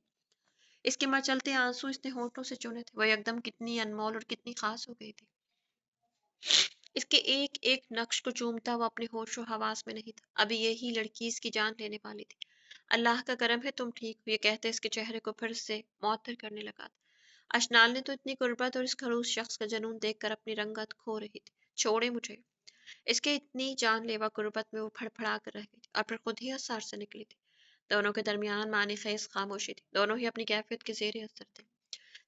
इसके मचलते आंसू इसने होठों से चुने थे। वो एकदम कितनी अनमोल और कितनी खास हो गई थी। इसके एक एक नक्श को चूमता वो अपने होशो हवास में नहीं था। अभी यही लड़की इसकी जान लेने वाली थी। अल्लाह का करम है तुम ठीक हो, ये कहते इसके चेहरे को फिर से मुअत्तर करने लगा। अशनाल ने तो इतनी गुर्बत और इस खड़ूस शख्स का जुनून देखकर अपनी रंगत खो रही थी। छोड़े मुझे। इसके इतनी जानलेवा गुर्बत में वो फड़फड़ा कर रह गई थी और फिर खुद ही असर से निकली थी। दोनों के दरमियान मानी खेज खामोशी थी। दोनों ही अपनी कैफियत के जेर असर थे।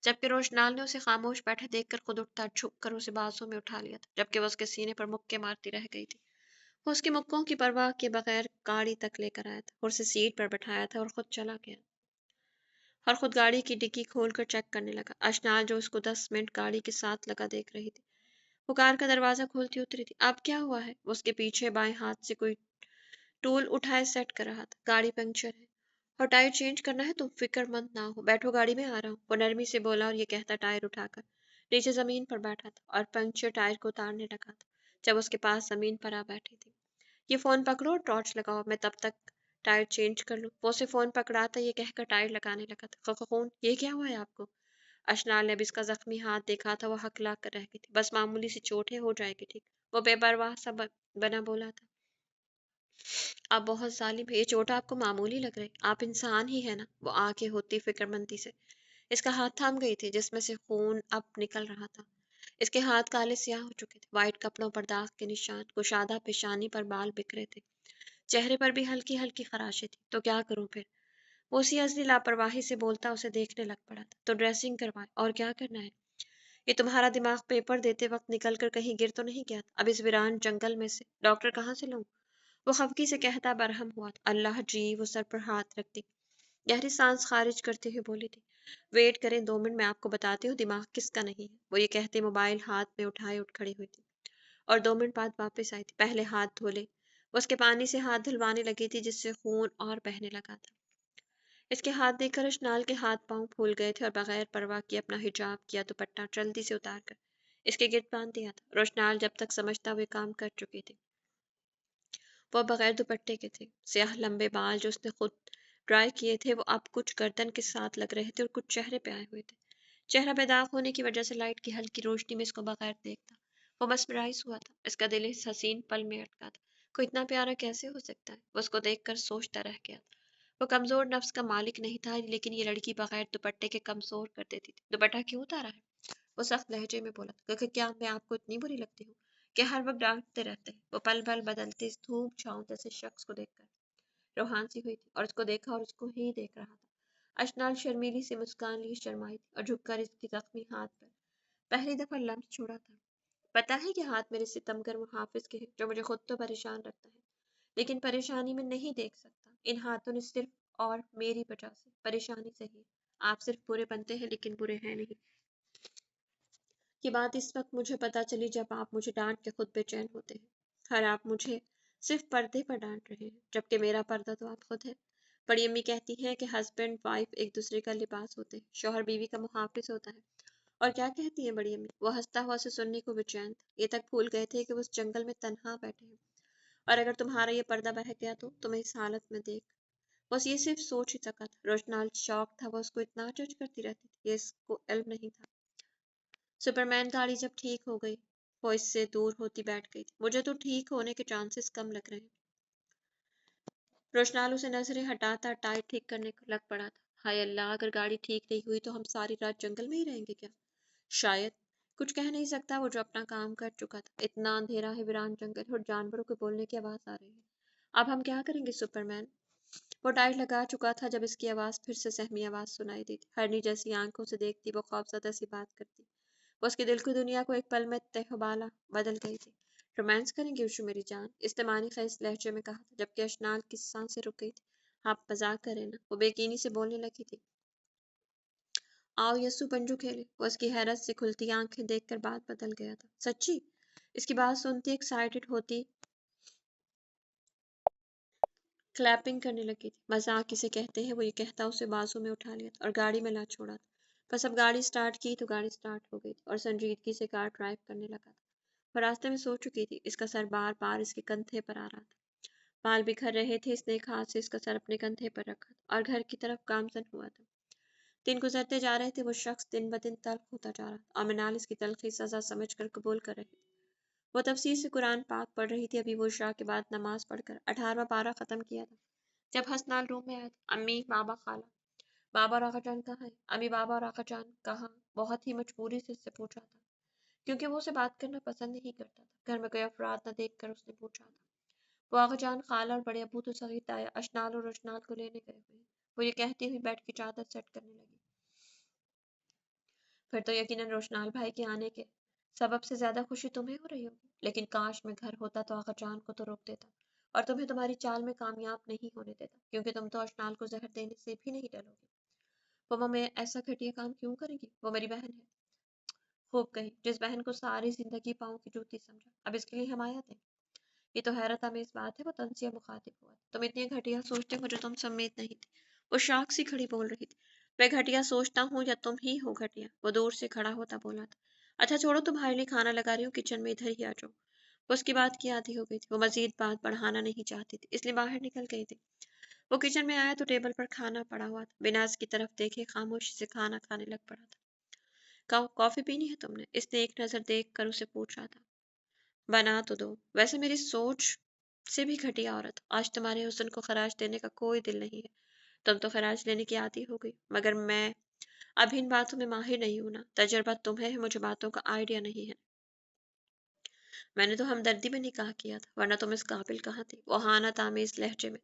जबकि रोशनाल ने उसे खामोश बैठे देखकर खुद उठता, झुक कर उसे बाजू में उठा लिया था, जबकि वह उसके सीने पर मुक्के मारती रह गई थी। वो उसके मुक्कों की परवाह के बगैर गाड़ी तक लेकर आया था और उसे सीट पर बैठाया था और खुद चला गया और खुद गाड़ी की डिग्गी खोलकर चेक करने लगा। अशनाल जो उसको 10 मिनट गाड़ी के साथ लगा देख रही थी, वो कार का दरवाजा खोलती उतरी थी। अब क्या हुआ है? वो उसके पीछे बाएं हाथ से कोई टूल उठाए सेट कर रहा था। गाड़ी पंक्चर है और टायर चेंज करना है, तुम फिक्रमंद ना हो, बैठो गाड़ी में आ रहा हूँ, वो नरमी से बोला और ये कहता टायर उठाकर नीचे जमीन पर बैठा था और पंक्चर टायर को उतारने लगा था जब उसके पास जमीन पर आ बैठी थी। ये फोन पकड़ो और टॉर्च लगाओ, मैं तब तक टायर चेंज कर लूँ। वो उसे फोन पकड़ाता ये कहकर टायर लगाने लगा था। खून, ये क्या हुआ है आपको? अशनाल ने अब इसका जख्मी हाथ देखा था। वो हकला कर रह गई थी। बस मामूली सी चोट है, हो जाएगी ठीक, वो बेपरवाह सा बना बोला था। आप बहुत जालिम है, ये चोट आपको मामूली लग रही, आप इंसान ही है ना? वो आंखें होती फिक्रमंदी से इसका हाथ थाम गई थी, जिसमें से खून अब निकल रहा था। इसके हाथ काले स्याह हो चुके थे, वाइट कपड़ों पर दाग के निशान, कुशादा पेशानी पर बाल बिखरे थे, चेहरे पर भी हल्की हल्की खराशें थी। तो क्या करूं फिर? वो उसी असली लापरवाही से बोलता उसे देखने लग पड़ा था। तो ड्रेसिंग करवाए, और क्या करना है? ये तुम्हारा दिमाग पेपर देते वक्त निकल कर कहीं गिर तो नहीं गया? अब इस वीरान जंगल में से डॉक्टर कहाँ से लाऊं? वो खफकी से कहता बरहम हुआ था। अल्लाह जी, वो सर पर हाथ रखती गहरी सांस खारिज करते हुए बोली थी, वेट करें 2 मिनट, मैं आपको बताती हूँ दिमाग किसका नहीं है। वो ये कहते मोबाइल हाथ में उठाए उठ खड़ी हुई थी। اور 2 منٹ بعد واپس آئی تھی۔ پہلے ہاتھ دھولے، وہ اس کے پانی سے ہاتھ دھلوانے لگی تھی جس سے خون اور بہنے لگا تھا۔ اس کے ہاتھ دیکھ کر اشنال کے ہاتھ پاؤں پھول گئے تھے اور بغیر پرواہ کیے اپنا حجاب کیا دوپٹہ جلدی سے اتار کر اس کے گرد باندھ دیا تھا۔ روشنال جب تک سمجھتا ہوئے کام کر چکی تھی، وہ بغیر دوپٹے کے تھے۔ سیاہ لمبے بال جو اس نے خود ڈرائی کیے تھے وہ اب کچھ گردن کے ساتھ لگ رہے تھے اور کچھ چہرے پہ آئے ہوئے تھے۔ چہرہ بے داغ ہونے کی وجہ سے لائٹ کی ہلکی روشنی میں اس کو بغیر دیکھتا وہ مسمرائز ہوا تھا۔ اس کا دل اس حسین پل میں اٹکا تھا۔ کوئی اتنا پیارا کیسے ہو سکتا ہے؟ وہ اس کو دیکھ کر سوچتا رہ گیا تھا۔ وہ کمزور نفس کا مالک نہیں تھا، لیکن یہ لڑکی بغیر دوپٹے کے کمزور کر دیتی تھی۔ دوپٹہ کیوں اتارا ہے؟ وہ سخت لہجے میں بولا تھا، کیا میں آپ کو اتنی بری لگتی ہوں کہ ہر وقت ڈانٹتے رہتے ہیں؟ وہ پل پل بدلتے اس دھوپ چھاؤں جیسے شخص کو دیکھ کر روحان سی ہوئی تھی اور اس کو دیکھا اور اس کو ہی دیکھ رہا تھا۔ اشنال شرمیلی سی مسکان لیے شرمائی تھی اور جھک کر اس کی زخمی ہاتھ پر پہلی دفعہ لمس چھوڑا تھا۔ پتا ہے کہ ہاتھ میرے ستمگر محافظ کے ہیں جو مجھے خود تو پریشان رکھتا ہے، لیکن پریشانی میں نہیں دیکھ سکتا۔ ان ہاتھوں نے صرف اور میری وجہ سے پریشانی سہی ہے۔ آپ صرف برے بنتے ہیں لیکن برے ہیں نہیں۔ یہ بات اس وقت مجھے پتا چلی جب آپ مجھے ڈانٹ کے خود بے چین ہوتے ہیں۔ ہر آپ مجھے صرف پردے پر ڈانٹ رہے ہیں، جبکہ میرا پردہ تو آپ خود ہے۔ بڑی امی کہتی ہیں کہ ہسبینڈ وائف ایک دوسرے کا لباس ہوتے ہیں، شوہر بیوی کا محافظ ہوتا ہے۔ اور کیا کہتی ہیں بڑی امی؟ وہ ہنستا ہوا اسے سننے کو بے چین تھا۔ یہ تک بھول گئے تھے کہ وہ اس جنگل میں تنہا بیٹھے ہیں، اور اگر تمہارا یہ پردہ بہک گیا تو تمہیں اس حالت میں دیکھ بس یہ صرف سوچ ہی سکا تھا۔ روشنال شوق تھا، وہ اس کو اتنا جج کرتی رہتی تھی، یہ اس کو علم نہیں تھا۔ سپرمین گاڑی جب ٹھیک ہو گئی، وہ اس سے دور ہوتی بیٹھ گئی تھی۔ مجھے تو ٹھیک ہونے کے چانسز کم لگ رہے ہیں۔ روشنال اسے نظریں ہٹاتا ٹائر ٹھیک کرنے کو لگ پڑا تھا۔ ہائے اللہ، اگر گاڑی ٹھیک نہیں ہوئی تو ہم ساری رات جنگل میں ہی رہیں گے کیا؟ شاید۔ کچھ کہہ نہیں سکتا وہ جو اپنا کام کر چکا تھا۔ اتنا اندھیرا ہے، ویران جنگل اور جانوروں کے بولنے کی آواز آ رہی ہے۔ اب ہم کیا کریں گے سپرمین؟ وہ ٹائر لگا چکا تھا جب اس کی آواز پھر سے سہمی آواز سنائی دی تھی۔ ہرنی جیسی آنکھوں سے دیکھتی، وہ خوفزدہ سی بات کرتی، وہ اس کے دل کی دنیا کو ایک پل میں تہبالا بدل گئی تھی۔ رومانس کریں گے وشو میری جان، استعمانی خیز لہجے میں کہا تھا، جبکہ اشنال کی سانسیں رک گئی تھی۔ آپ مذاق کریں نا، وہ بے یقینی سے بولنے لگی تھی۔ آؤ یسو پنجو کھیلے۔ وہ اس کی حیرت سے کھلتی آنکھیں دیکھ کر بات بدل گیا تھا۔ سچی؟ اس کی بات سنتی ایکسائٹڈ ہوتی کلیپنگ کرنے لگی تھی۔ مذاق کسے کہتے ہیں، وہ یہ کہتا اسے بازو میں اٹھا لیا تھا اور گاڑی میں لا چھوڑا تھا۔ بس اب گاڑی سٹارٹ کی تو گاڑی سٹارٹ ہو گئی تھی اور سنجیدگی سے کار ڈرائیو کرنے لگا تھا۔ وہ راستے میں سو چکی تھی، اس کا سر بار بار اس کے کندھے پر آ رہا تھا۔ بال بکھر رہے تھے، اس نے ایک ہاتھ سے اس کا سر اپنے کندھے پر رکھا تھا اور گھر کی طرف گامزن ہوا تھا۔ دن گزرتے جا رہے تھے، وہ شخص دن بدن تلخ ہوتا جا رہا تھا اور منال اس کی تلخی سزا سمجھ کر قبول کر رہی تھی۔ وہ تفسیر سے قرآن پاک پڑھ رہی تھی، ابھی وہ عشاء کے بعد نماز پڑھ کر 18واں پارہ ختم کیا تھا جب حسنال روم میں آیا تھا۔ امی، بابا، خالہ، بابا اور آقا جان کہاں ہیں؟ امی، بابا اور آقا جان کہاں؟ بہت ہی مجبوری سے اس سے پوچھا تھا، کیونکہ وہ اسے بات کرنا پسند نہیں کرتا تھا۔ گھر میں کوئی افراد نہ دیکھ کر اس نے پوچھا تھا۔ وہ آقا جان، خالہ اور بڑے ابو تو صغیر تایا اشنال اور روشنال کو لینے گئے ہوئے ہیں، وہ یہ کہتی ہوئی بیڈ کی چادر سیٹ کرنے لگی۔ پھر تو یقیناً روشنال بھائی کے آنے کے سبب سے زیادہ خوشی تمہیں ہو رہی ہوگی، لیکن کاش میں گھر ہوتا تو آقا جان کو تو روک دیتا اور تمہیں تمہاری چال میں کامیاب نہیں ہونے دیتا، کیونکہ تم تو اشنال کو زہر دینے سے بھی نہیں ڈرو گی۔ وہ میں ایسا گھٹیا کام کیوں کرے گی؟ وہ میری بہن ہے۔ خوب کہی، جس بہن کو ساری زندگی پاؤں کی جوتی سمجھا، اب اس کے لیے حمایت ہے۔ یہ تو حیرت امیز بات ہے، وہ تنزیہ مخاطب ہوا۔ تم اتنی گھٹیا سوچتے ہو جو تم سے امید نہیں تھی۔ وہ شاک سی کھڑی بول رہی تھی۔ میں گھٹیا سوچتا ہوں یا تم ہی ہو گھٹیا؟ وہ دور سے کھڑا ہوتا بولا تھا۔ اچھا چھوڑو، تمہارے لیے کھانا لگا رہی ہوں، کچن میں ادھر ہی آ جاؤ۔ وہ اس کی بات کی آدھی ہو گئی تھی، وہ مزید بات بڑھانا نہیں چاہتی تھی، اس لیے باہر نکل گئی تھی۔ وہ کچن میں آیا تو ٹیبل پر کھانا پڑا ہوا تھا، بنا اس کی طرف دیکھے خاموشی سے کھانا کھانے لگ پڑا تھا۔ کافی پینی ہے تم نے؟ اس نے ایک نظر دیکھ کر اسے پوچھا تھا۔ بنا تو دو، ویسے میری سوچ سے بھی گھٹیا عورت، آج تمہارے حسن کو خراج دینے کا کوئی دل نہیں ہے، تم تو خراج لینے کی عادی ہو گئی، مگر میں اب ان باتوں میں ماہر نہیں ہوں نا، تجربہ تمہیں ہے، مجھے باتوں کا آئیڈیا نہیں ہے۔ میں نے تو ہمدردی میں نکاح کیا تھا، ورنہ تم اس قابل کہاں تھی؟ وہ اہانت آمیز لہجے میں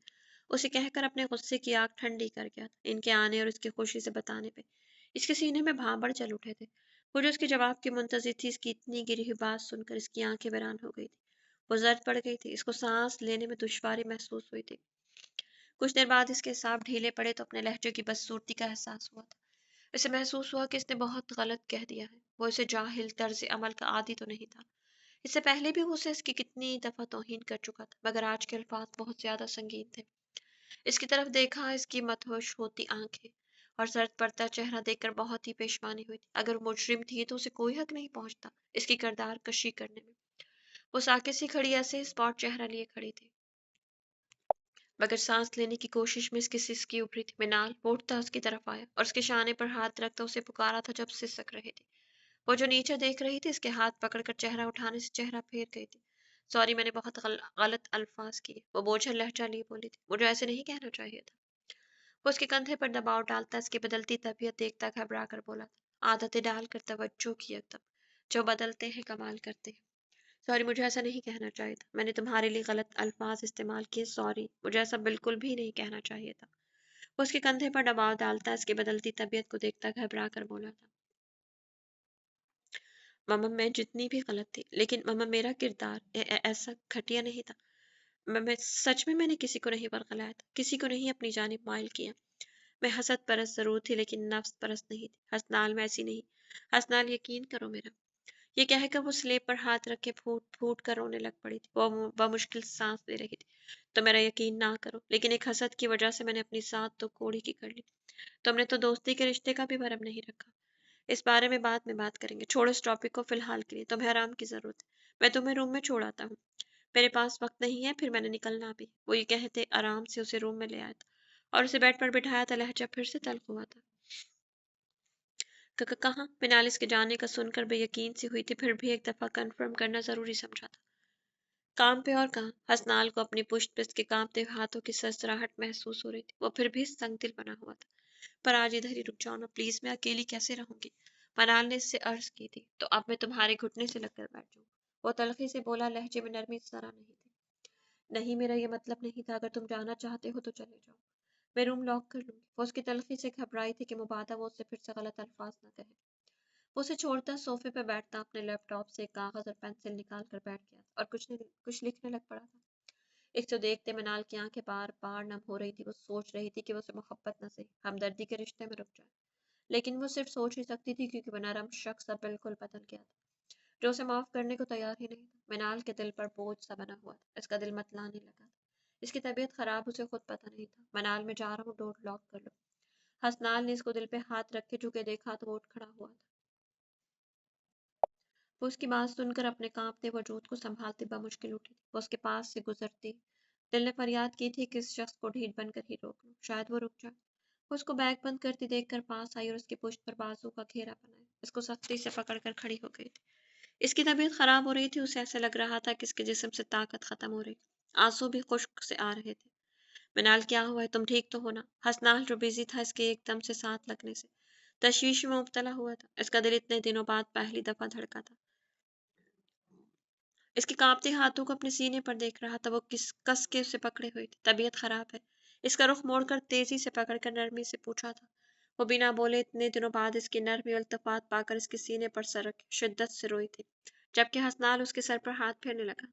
اسے کہہ کر اپنے غصے کی آگ ٹھنڈی کر گیا تھا۔ ان کے آنے اور اس کی خوشی سے بتانے پہ اس کے سینے میں بھانبڑ چل اٹھے تھے۔ وہ جو اس کے جواب کی منتظر تھی، اس کی اتنی گری ہوئی بات سن کر اس کی آنکھیں ویران ہو گئی تھی، وہ زرد پڑ گئی تھی، اس کو سانس لینے میں دشواری محسوس ہوئی تھی۔ کچھ دیر بعد اس کے اعصاب ڈھیلے پڑے تو اپنے لہجے کی بدصورتی کا احساس ہوا تھا۔ اسے محسوس ہوا کہ اس نے بہت غلط کہہ دیا ہے۔ وہ اسے جاہل طرز عمل کا عادی تو نہیں تھا، اس سے پہلے بھی وہ اسے اس کی کتنی دفعہ توہین کر چکا تھا، مگر آج کے الفاظ بہت زیادہ سنگین تھے۔ اس کی طرف دیکھا، اس کی مدہوش ہوتی آنکھیں اور سرد پڑتا چہرہ دیکھ کر بہت ہی پیشمانی ہوئی تھی۔ اگر وہ مجرم تھی تو اسے کوئی حق نہیں پہنچتا اس کی کردار کشی کرنے میں۔ وہ ساکت سی کھڑی ایسے اسپاٹ چہرہ لیے کھڑی تھی، مگر سانس لینے کی کوشش میں اس کی سسکی ابھری تھی۔ منال اٹھتا اس کی طرف آیا اور اس کے شانے پر ہاتھ رکھتا اسے پکارا تھا جب سسک رہے تھے۔ وہ جو نیچے دیکھ رہی تھی، اس کے ہاتھ پکڑ کر چہرہ اٹھانے سے چہرہ پھیر گئی تھی۔ سوری، میں نے بہت غلط الفاظ کیے، وہ بوجھل لہجہ لیے بولی تھی۔ مجھے ایسے نہیں کہنا چاہیے تھا۔ وہ اس کے کندھے پر دباؤ ڈالتا اس کی بدلتی طبیعت دیکھتا گھبرا کر بولا تھا، عادتیں ڈال کر توجہ کی یکدم، جو بدلتے ہیں کمال کرتے ہیں۔ سوری، مجھے ایسا نہیں کہنا چاہیے تھا، میں نے تمہارے لیے غلط الفاظ استعمال کیے، سوری، مجھے ایسا بالکل بھی نہیں کہنا چاہیے تھا۔ وہ اس کے کندھے پر دباؤ ڈالتا اس کی بدلتی طبیعت کو دیکھتا گھبرا کر بولا تھا، ماما میں جتنی بھی غلط تھی، لیکن ماما میرا کردار ایسا گھٹیا نہیں تھا۔ میں سچ میں نے کسی کو نہیں برگلایا تھا، کسی کو نہیں اپنی جانب مائل کیا۔ میں حسد پرست ضرور تھی لیکن نفس پرست نہیں تھی۔ حسنال میں ایسی نہیں، حسنال یقین کرو میرا۔ یہ کہہ کر وہ سلیب پر ہاتھ رکھ کے پھوٹ پھوٹ کر رونے لگ پڑی تھی۔ وہ بمشکل سانس لے رہی تھی۔ تو میرا یقین نہ کرو، لیکن ایک حسد کی وجہ سے میں نے اپنی ساتھ تو کوڑی کی کر لی۔ تم نے تو دوستی کے رشتے کا بھی بھرم نہیں رکھا۔ اس بارے میں بعد میں بات کریں گے، چھوڑو اس ٹاپک کو فی الحال کے لیے، تمہیں آرام کی ضرورت ہے۔ میں تمہیں روم میں چھوڑ آتا ہوں، میرے پاس وقت نہیں ہے، پھر میں نے نکلنا بھی۔ وہ یہ کہتے آرام سے اسے روم میں لے آیا تھا اور اسے بیڈ پر بٹھایا تھا۔ لہجہ پھر سے تلخ ہوا تھا۔ کہاں؟ منال اس کے جانے کا سن کر بے یقین سی ہوئی تھی، پھر بھی ایک دفعہ کنفرم کرنا ضروری سمجھا تھا۔ کام پہ، اور کہاں؟ حسنال کو اپنی پشت پہ اس کے کانپتے ہاتھوں کی سرسراہٹ محسوس ہو رہی تھی۔ وہ پھر بھی سنگ دل بنا ہوا تھا۔ پر آج ادھر ہی رک جاؤ نا پلیز، میں اکیلی کیسے رہوں گی؟ منال نے اس سے عرض کی تھی، تو اب میں تمہارے گھٹنے سے لگ کر بیٹھ جاؤں؟ وہ تلخی سے بولا، لہجے میں نرمی ذرا نہیں تھی۔ نہیں، میرا یہ مطلب نہیں تھا، اگر تم جانا چاہتے ہو تو چلے جاؤ، میں روم لاک کر لوں گی۔ وہ اس کی تلخی سے گھبرائی تھی کہ مبادا وہ اس سے پھر سے غلط الفاظ نہ کہے۔ وہ اسے چھوڑتا صوفے پہ بیٹھتا، اپنے لیپ ٹاپ سے ایک کاغذ اور پینسل نکال کر بیٹھ گیا اور کچھ لکھنے لگ پڑا تھا۔ ایک تو دیکھتے منال کی آنکھیں بار بار نم ہو رہی تھی۔ وہ سوچ رہی تھی کہ وہ اسے محبت نہ صحیح ہمدردی کے رشتے میں رک جائے، لیکن وہ صرف سوچ ہی سکتی تھی کیونکہ وہ نرم شخص اب بالکل بدل گیا تھا، جو اسے معاف کرنے کو تیار ہی نہیں تھا۔ منال کے دل پر بوجھ سا بنا ہوا تھا، اس کا دل متلانے لگا تھا۔ اس کی طبیعت خراب، اسے خود پتہ نہیں تھا۔ منال، میں جا رہا ہوں، ڈور لاک کر لو۔ حسنال نے اس کو دل پہ ہاتھ رکھ کے جھکے دیکھا تو وہ اٹھ کھڑا ہوا تھا۔ وہ اس کی بات سن کر اپنے کانپتے وجود کو سنبھالتے بمشکل اٹھی تھی۔ وہ اس کے پاس سے گزرتی دل نے فریاد کی تھی کہ اس شخص کو ڈھیٹ بن کر ہی روک لوں، شاید وہ رک جائے۔ وہ اس کو بیگ بند کرتی دیکھ کر پاس آئی اور اس کی پشت پر بازو کا گھیرا بنایا، اس کو سختی سے پکڑ کر کھڑی ہو گئی تھی۔ اس کی طبیعت خراب ہو رہی تھی، اسے ایسا لگ رہا تھا کہ اس کے جسم سے طاقت ختم ہو رہی، آنسو بھی خشک سے آ رہے تھے۔ منال، کیا ہوا ہے؟ تم ٹھیک تو ہو نا؟ حسنال جو بیزی تھا اس کے ایک دم سے ساتھ لگنے سے تشویش میں مبتلا ہوا تھا۔ اس کا دل اتنے دنوں بعد پہلی دفعہ دھڑکا تھا۔ اس کے کانپتے ہاتھوں کو اپنے سینے پر دیکھ رہا تھا۔ وہ کس کے اسے پکڑے ہوئی تھی۔ طبیعت خراب ہے؟ اس کا رخ موڑ کر تیزی سے پکڑ کر نرمی سے پوچھا تھا۔ وہ بنا بولے اتنے دنوں بعد اس کی نرمی اور التفات پا کر اس کے سینے پر سر رکھ شدت سے روئی تھی، جبکہ حسنال اس کے سر پر ہاتھ پھیرنے لگا۔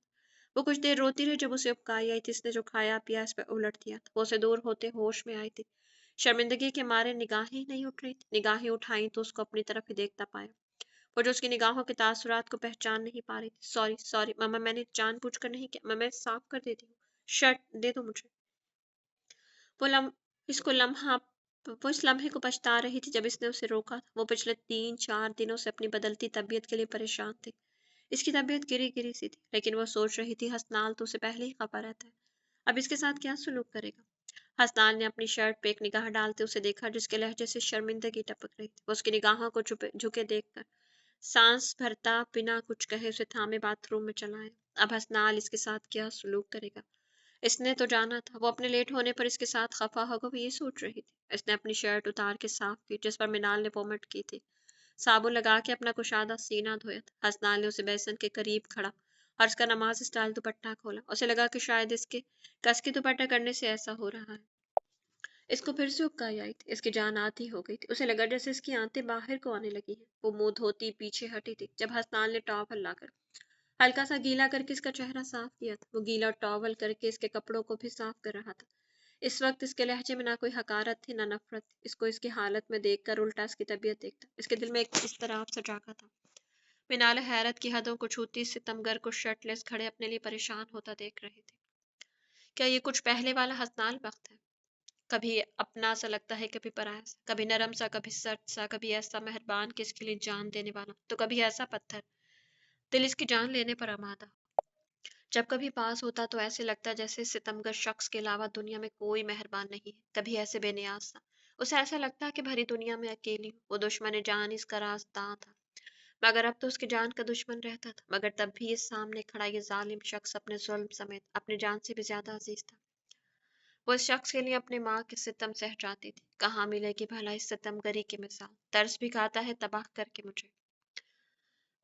وہ کچھ دیر روتی رہی، جب اسے ابکائی آئی تھی۔ اس نے جو کھایا پیا اس پہ الٹ دیا تھا۔ وہ اسے دور ہوتے ہوش میں آئی تھی۔ شرمندگی کے مارے نگاہیں ہی نہیں اٹھ رہی تھی۔ نگاہیں اٹھائیں تو اس کو اپنی طرف ہی دیکھتا پایا، وہ جو اس کی نگاہوں کے تاثرات کو پہچان نہیں پا رہی تھی۔ سوری سوری ماما، میں نے جان بوجھ کر نہیں کیا، میں صاف کر دیتی ہوں، شرٹ دے دو مجھے۔ وہ اس کو لمحہ وہ اس لمحے کو پچھتا رہی تھی جب اس نے اسے روکا تھا۔ وہ پچھلے 3-4 دنوں سے اپنی بدلتی طبیعت کے لیے پریشان تھی۔ اس کی طبیعت گری گری سی تھی، لیکن وہ سوچ رہی تھی حسنال تو اسے پہلے ہی خفا رہتا ہے، اب اس کے ساتھ کیا سلوک کرے گا؟ حسنال نے اپنی شرٹ پہ ایک نگاہ ڈالتے اسے دیکھا جس کے لہجے سے شرمندگی ٹپک رہی تھی۔ وہ اس کی نگاہوں کو جھکے دیکھ کر سانس بھرتا بنا کچھ کہے اسے تھامے باتھ روم میں چلا آیا۔ اب حسنال اس کے ساتھ کیا سلوک کرے گا؟ اس نے تو جانا تھا وہ اپنے لیٹ ہونے پر اس کے ساتھ خفا ہوگا، وہ یہ سوچ رہی تھی۔ اس نے اپنی شرٹ اتار کے صاف کی جس پر منال نے وومٹ کی تھی، صابن لگا کے اپنا کشادہ سینہ دھویا تھا۔ حسنال نے اسے بیسن کے قریب کھڑا اور اس کا نماز اسٹائل دوپٹہ کھولا۔ اسے لگا کہ شاید اس کے کس کے دوپٹہ کرنے سے ایسا ہو رہا ہے۔ اس کو پھر سے اکائی آئی تھی، اس کی جان آتی ہو گئی تھی۔ اسے لگا جیسے اس کی آنتیں باہر کو آنے لگی ہیں۔ وہ منہ دھوتی پیچھے ہٹی تھی جب حسنال نے ٹاول لا کر ہلکا سا گیلا کر کے اس کا چہرہ صاف کیا تھا۔ وہ گیلا ٹاول کر کے اس کے کپڑوں کو بھی صاف کر رہا تھا۔ اس وقت اس کے لہجے میں نہ کوئی حقارت تھی نہ نفرت تھی۔ اس کو اس کی حالت میں دیکھ کر الٹا اس کی طبیعت دیکھتا اس کے دل میں ایک اضطراب سا جاگا تھا۔ मिनाल हैरत की हदों को छूती सितमगर को शर्टलेस खड़े अपने लिए परेशान होता देख रहे थे। क्या ये कुछ पहले वाला हसनाल वक्त है? कभी अपना सा लगता है, कभी पराया सा, कभी नरम सा, कभी सख्त सा, कभी ऐसा मेहरबान कि इसके लिए जान देने वाला, तो कभी ऐसा पत्थर दिल इसकी जान लेने पर आमादा। जब कभी पास होता तो ऐसे लगता जैसे सितमगर शख्स के अलावा दुनिया में कोई मेहरबान नहीं है, कभी ऐसे बेनियाज सा। उसे ऐसा लगता कि भरी दुनिया में अकेली हूँ, वो दुश्मन जान इसका रास्ता था। मगर अब तो उसकी जान का दुश्मन रहता था, मगर तब भी इस सामने खड़ा ये जालिम शख्स अपने जुल्म समेत अपनी जान से भी ज्यादा अजीज था। वो इस शख्स के लिए अपने माँ के सितम सह जाती थी। कहाँ मिलेगी भला इस सितमगरी की मिसाल, तरस भी खाता है तबाह करके मुझे।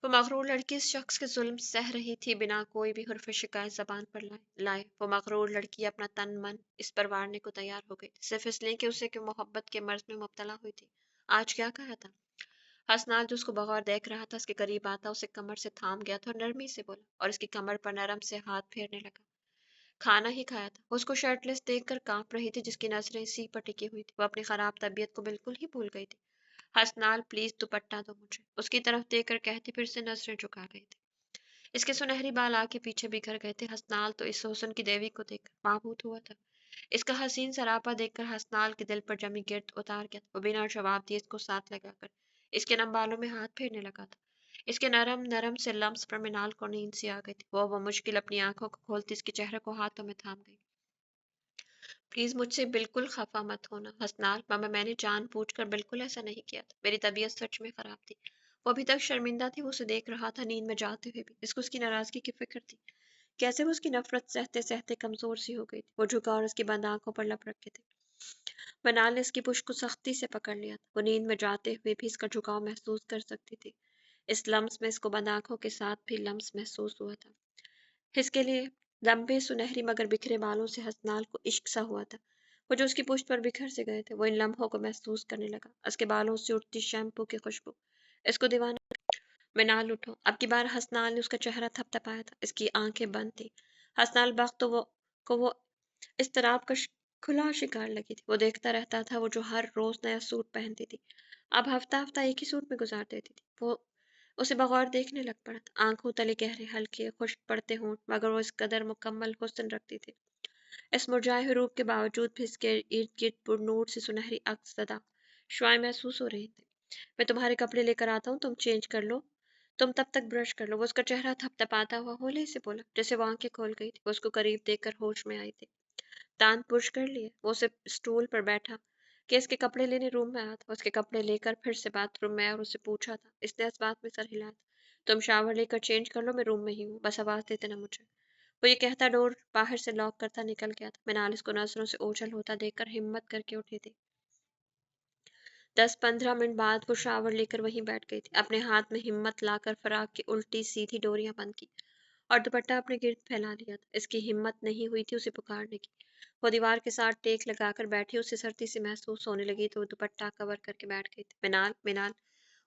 वो मगरूर लड़की इस शख्स के जुल्म सह रही थी बिना कोई भी हर्फ शिकायत जबान पर लाए। वो मगरूर लड़की अपना तन मन इस पर वारने को तैयार हो गई, सिर्फ इसलिए कि उसे कि मोहब्बत के मर्ज में मुब्तला हुई थी। आज क्या कहा था? हसनाल जो उसको बगौर देख रहा था, उसके करीब आता उसे कमर से थाम गया था और नरमी से बोला, और इसकी कमर पर नरम से हाथ फेरने लगा। खाना ही खाया था। वो उसको शर्टलेस देखकर कांप रही थी, जिसकी नजरें इसी पर टिकी हुई थी। वो अपनी खराब तबीयत को बिल्कुल ही भूल गई थी। हसनाल प्लीज दुपट्टा दो मुझे, उसकी तरफ देखकर कहती, फिर से नजरें झुका गई थी। इसके सुनहरी बाल आगे पीछे बिखर गए थे। हसनाल तो इस हुस्न की देवी को देखकर माबूद हुआ था। इसका हसीन सरापा देखकर हसनाल के दिल पर जमी गिर्द उतार गया। वो बिना जवाब दिए इसको साथ लगाकर इसके नम बालों में हाथ फेरने लगा था। इसके नरम नरम से लम्स पर मिनाल को नींद सी आ गई थी। वो मुश्किल अपनी आंखों को खोलती इसके चेहरे को हाथों में थाम गई। प्लीज मुझसे बिल्कुल खफा मत होना हसनाल, मामा मैंने जानबूझकर बिल्कुल ऐसा नहीं किया था। मेरी तबीयत सच में खराब थी। वो अभी तक शर्मिंदा थी, वो उसे देख रहा था नींद में जाते हुए भी। इसको उसकी नाराजगी की फिक्र थी। कैसे वो उसकी नफरत सहते सहते कमजोर सी हो गई थी। वो झुका और उसकी बंद आंखों पर लप रखे थे। मनाल ने इसकी पुश्त को सख्ती से पकड़ लिया था। वो नींद में जाते हुए भी इसका झुकाव महसूस कर सकती थी। इस लम्स में इसको बंद आंखों के साथ भी लम्स महसूस हुआ था। इसके लिए लंबे सुनहरी मगर बिखरे बालों से हसनाल को इश्क सा हुआ था। वो जो उसकी पुश्त पर बिखर से गए थे, वो इन लम्हों को महसूस करने लगा। उसके बालों से उठती शैम्पू की खुशबू इसको दीवाना। मिनाल उठो। अब की बार हसनाल ने उसका चेहरा थपथपाया था। इसकी आंखें बंद थी। हसनाल बख्त तो वो इस्तराब का खुला शिकार लगी थी। वो देखता रहता था, वो जो हर रोज नया सूट पहनती थी, अब हफ्ता हफ्ता एक ही सूट में गुजार देती थी। वो उसे बगौर देखने लग पड़ा था। आंखों तले गहरे हल्के खुश्क पड़ते होंठ, मगर वो इस कदर मुकम्मल हुस्न रखती थी। इस मुरझाए हुए रूप के बावजूद भी इसके इर्द गिर्द पुरनूर से सुनहरी अक्सदा शुआएं महसूस हो रही थी। मैं तुम्हारे कपड़े लेकर आता हूँ, तुम चेंज कर लो, तुम तब तक ब्रश कर लो। वो उसका चेहरा थपथपाता हुआ होले से बोला, जैसे वो आंखें खोल गई थी। वो उसको करीब देखकर होश में आई थी। दांत पुश कर लिए। वो उसे स्टूल पर बैठा कि इसके कपड़े लेने रूम में आया था। उसके कपड़े लेकर फिर से बाथरूम में आया और उससे पूछा था। इसने इस बात में सर हिलाया था। तुम शावर लेकर चेंज कर लो, मैं रूम में ही हूँ, बस आवाज देते ना मुझे। वो ये कहता डोर बाहर से लॉक करता निकल गया था। मैनाल इसको नजरों से ओझल होता देखकर हिम्मत करके उठी थी। 10-15 मिनट बाद वो शावर लेकर वहीं बैठ गई थी। अपने हाथ में हिम्मत लाकर फराक की उल्टी सीधी डोरियां बंद की और दुपट्टा अपने गिर्द फैला लिया था। इसकी हिम्मत नहीं हुई थी उसे पुकारने की। वो दीवार के साथ टेक लगाकर बैठी, उसे सर्दी से महसूस होने लगी तो वो दुपट्टा कवर करके बैठ गई थी। मिनाल मिनाल,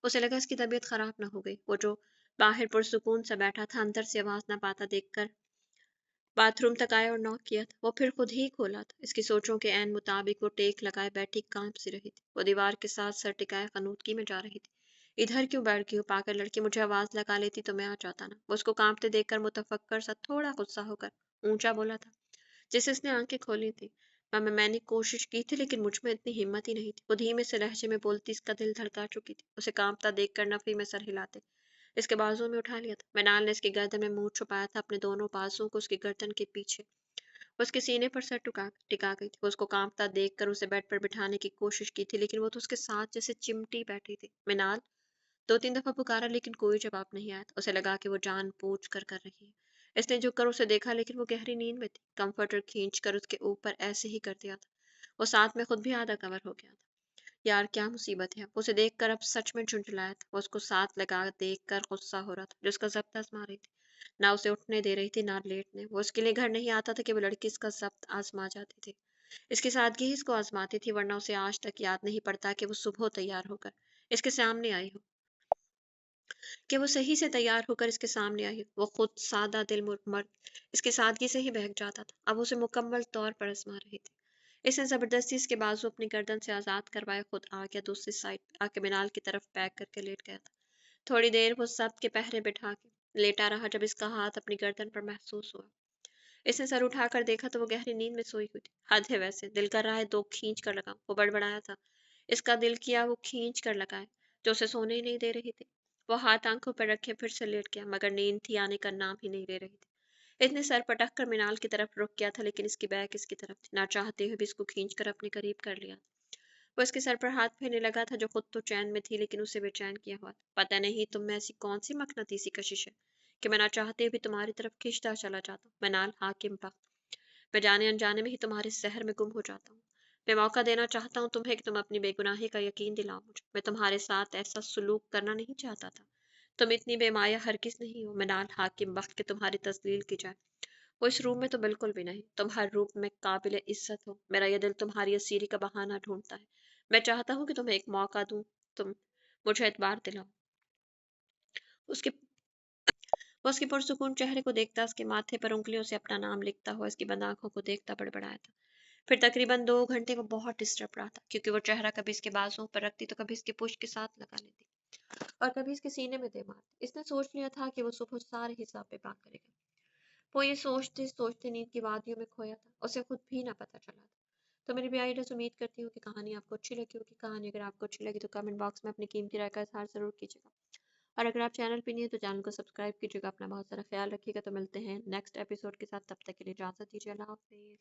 उसे लगा इसकी तबीयत खराब ना हो गई। वो जो बाहर पुरसुकून सा बैठा था, अंदर से आवाज ना पाता देखकर बाथरूम तक आया और नॉक किया था। वो फिर खुद ही खोला था। इसकी सोचों के ऐन मुताबिक वो टेक लगाए बैठी कांप सी रही थी। वो दीवार के साथ सर टिकाए खनूतगी में जा रही थी। इधर क्यों बैठ गई हो पागल लड़की, मुझे आवाज लगा लेती तो मैं आ जाता ना। वो उसको कांपते देखकर मुतफक्कर सा थोड़ा गुस्सा होकर ऊंचा बोला था, जिसे इसने आंखें खोली थी। मैंने कोशिश की थी, लेकिन मुझ में इतनी हिम्मत ही नहीं थी। वो धीमे से लहजे में बोलती इसका दिल धड़का चुकी थी। उसे कांपता देखकर नफी में सर हिलाते इसके बाजुओं में उठा लिया था। मैनाल ने इसकी गर्दन में मुंह छुपाया था, अपने दोनों बाजुओं को उसकी गर्दन के पीछे उसके सीने पर सर टिका गई थी। वो उसको कांपता देखकर उसे बेड पर बिठाने की कोशिश की थी, लेकिन वो तो उसके साथ जैसे चिमटी बैठी थी। मिनाल, 2-3 दफा पुकारा, लेकिन कोई जवाब नहीं आया था। उसे लगा कि वो जानबूझ कर रही है। इसने झुककर उसे देखा, लेकिन वो गहरी नींद में थी। कंफर्टर खींच कर उसके ऊपर ऐसे ही कर दिया था। वो साथ में खुद भी आधा कवर हो गया था। यार क्या मुसीबत है। उसे देखकर अब सच में झुंझलाया था। वो उसको साथ लगा देखकर गुस्सा हो रहा था, जो उसका जब्त आजमा रही थी। ना उसे उठने दे रही थी, ना लेटने। वो उसके लिए घर नहीं आता था कि वो लड़की इसका जब्त आजमा जाती थी। इसकी सादगी ही इसको आजमाती थी, वरना उसे आज तक याद नहीं पड़ता कि वो सुबह तैयार होकर इसके सामने आई हो, कि वो सही से तैयार होकर इसके सामने आई। वो खुद सादा दिल मर्द इसकी सादगी से ही बहक जाता था। अब उसे मुकम्मल तौर पर आजमा रही थी। इसने जबरदस्ती इसके बाजू अपनी गर्दन से आजाद करवाए खुद आ गया, दूसरी साइड आके मिनाल की तरफ पैक करके लेट गया था। थोड़ी देर वो सब के पहरे बिठा के लेटा रहा। जब इसका हाथ अपनी गर्दन पर महसूस हुआ, इसने सर उठाकर देखा तो वो गहरी नींद में सोई हुई थी। हद है वैसे, दिल कर रहा है दो खींच कर लगाऊं। वो बड़बड़ाया था। इसका दिल किया वो खींच कर लगाए, जो उसे सोने ही नहीं दे रही थी। वो हाथ आंखों पर रखे फिर से लेट गया, मगर नींद थी आने का नाम ही नहीं ले रही थी। इसने सर पटक कर मीनाल की तरफ रुक किया था, लेकिन इसकी बैक इसकी तरफ थी। ना चाहते हुए भी इसको खींच कर अपने करीब कर लिया। वो इसके सर पर हाथ फेरने लगा था, जो खुद तो चैन में थी लेकिन उसे बेचैन किया हुआ था। पता नहीं तुम में ऐसी कौन सी मकनातीसी कशिश है कि मैं ना चाहते भी तुम्हारी तरफ खींचता चला जाता हूँ। मनाल हाकिम बख्त, मैं जाने अनजाने में ही तुम्हारे शहर में गुम हो जाता हूँ। मैं मौका देना चाहता हूँ तुम्हें कि तुम अपनी बेगुनाही का यकीन दिलाओ मुझे। मैं तुम्हारे साथ ऐसा सुलूक करना नहीं चाहता था। तुम इतनी बेमाया हरगिज नहीं हो मनाल हाकिम बख्त के तुम्हारी तस्लील की जाए। वो इस रूम में तो बिल्कुल भी नहीं। तुम हर रूप में काबिल इज्जत हो। मेरा यह दिल तुम्हारी असीरी का बहाना ढूंढता है। मैं चाहता हूँ कि तुम्हें एक मौका दूं। तुम मुझे एतबार दिलाओ। उसके वो उसके पुरसुकून चेहरे को देखता, उसके माथे पर उंगलियों से अपना नाम लिखता हुआ इसकी बंद आंखों को देखता बड़बड़ाया था। फिर तकरीबन 2 घंटे वो बहुत डिस्टर्ब रहा था, क्योंकि वो चेहरा कभी इसके बाजुओं पर रखती तो कभी इसके पुश के साथ लगा लेती और कभी इसके सीने में दे मारती। इसने सोच लिया था कि वो सुबह सारे हिसाब पे बात करेगा। वो ये सोचते सोचते नींद की वादियों में खोया था, उसे खुद भी ना पता चला था। तो मेरी बेआइडियस उम्मीद करती हूँ कि कहानी आपको अच्छी लगी होगी। कहानी अगर आपको अच्छी लगी तो कमेंट बॉक्स में अपनी कीमती राय का इजहार जरूर कीजिएगा। और अगर आप चैनल पे नहीं है तो चैनल को सब्सक्राइब कीजिएगा। अपना बहुत सारा ख्याल रखिएगा। तो मिलते हैं नेक्स्ट एपिसोड के साथ, तब तक के लिए इजाजत दीजिए। अल्लाह हाफिज।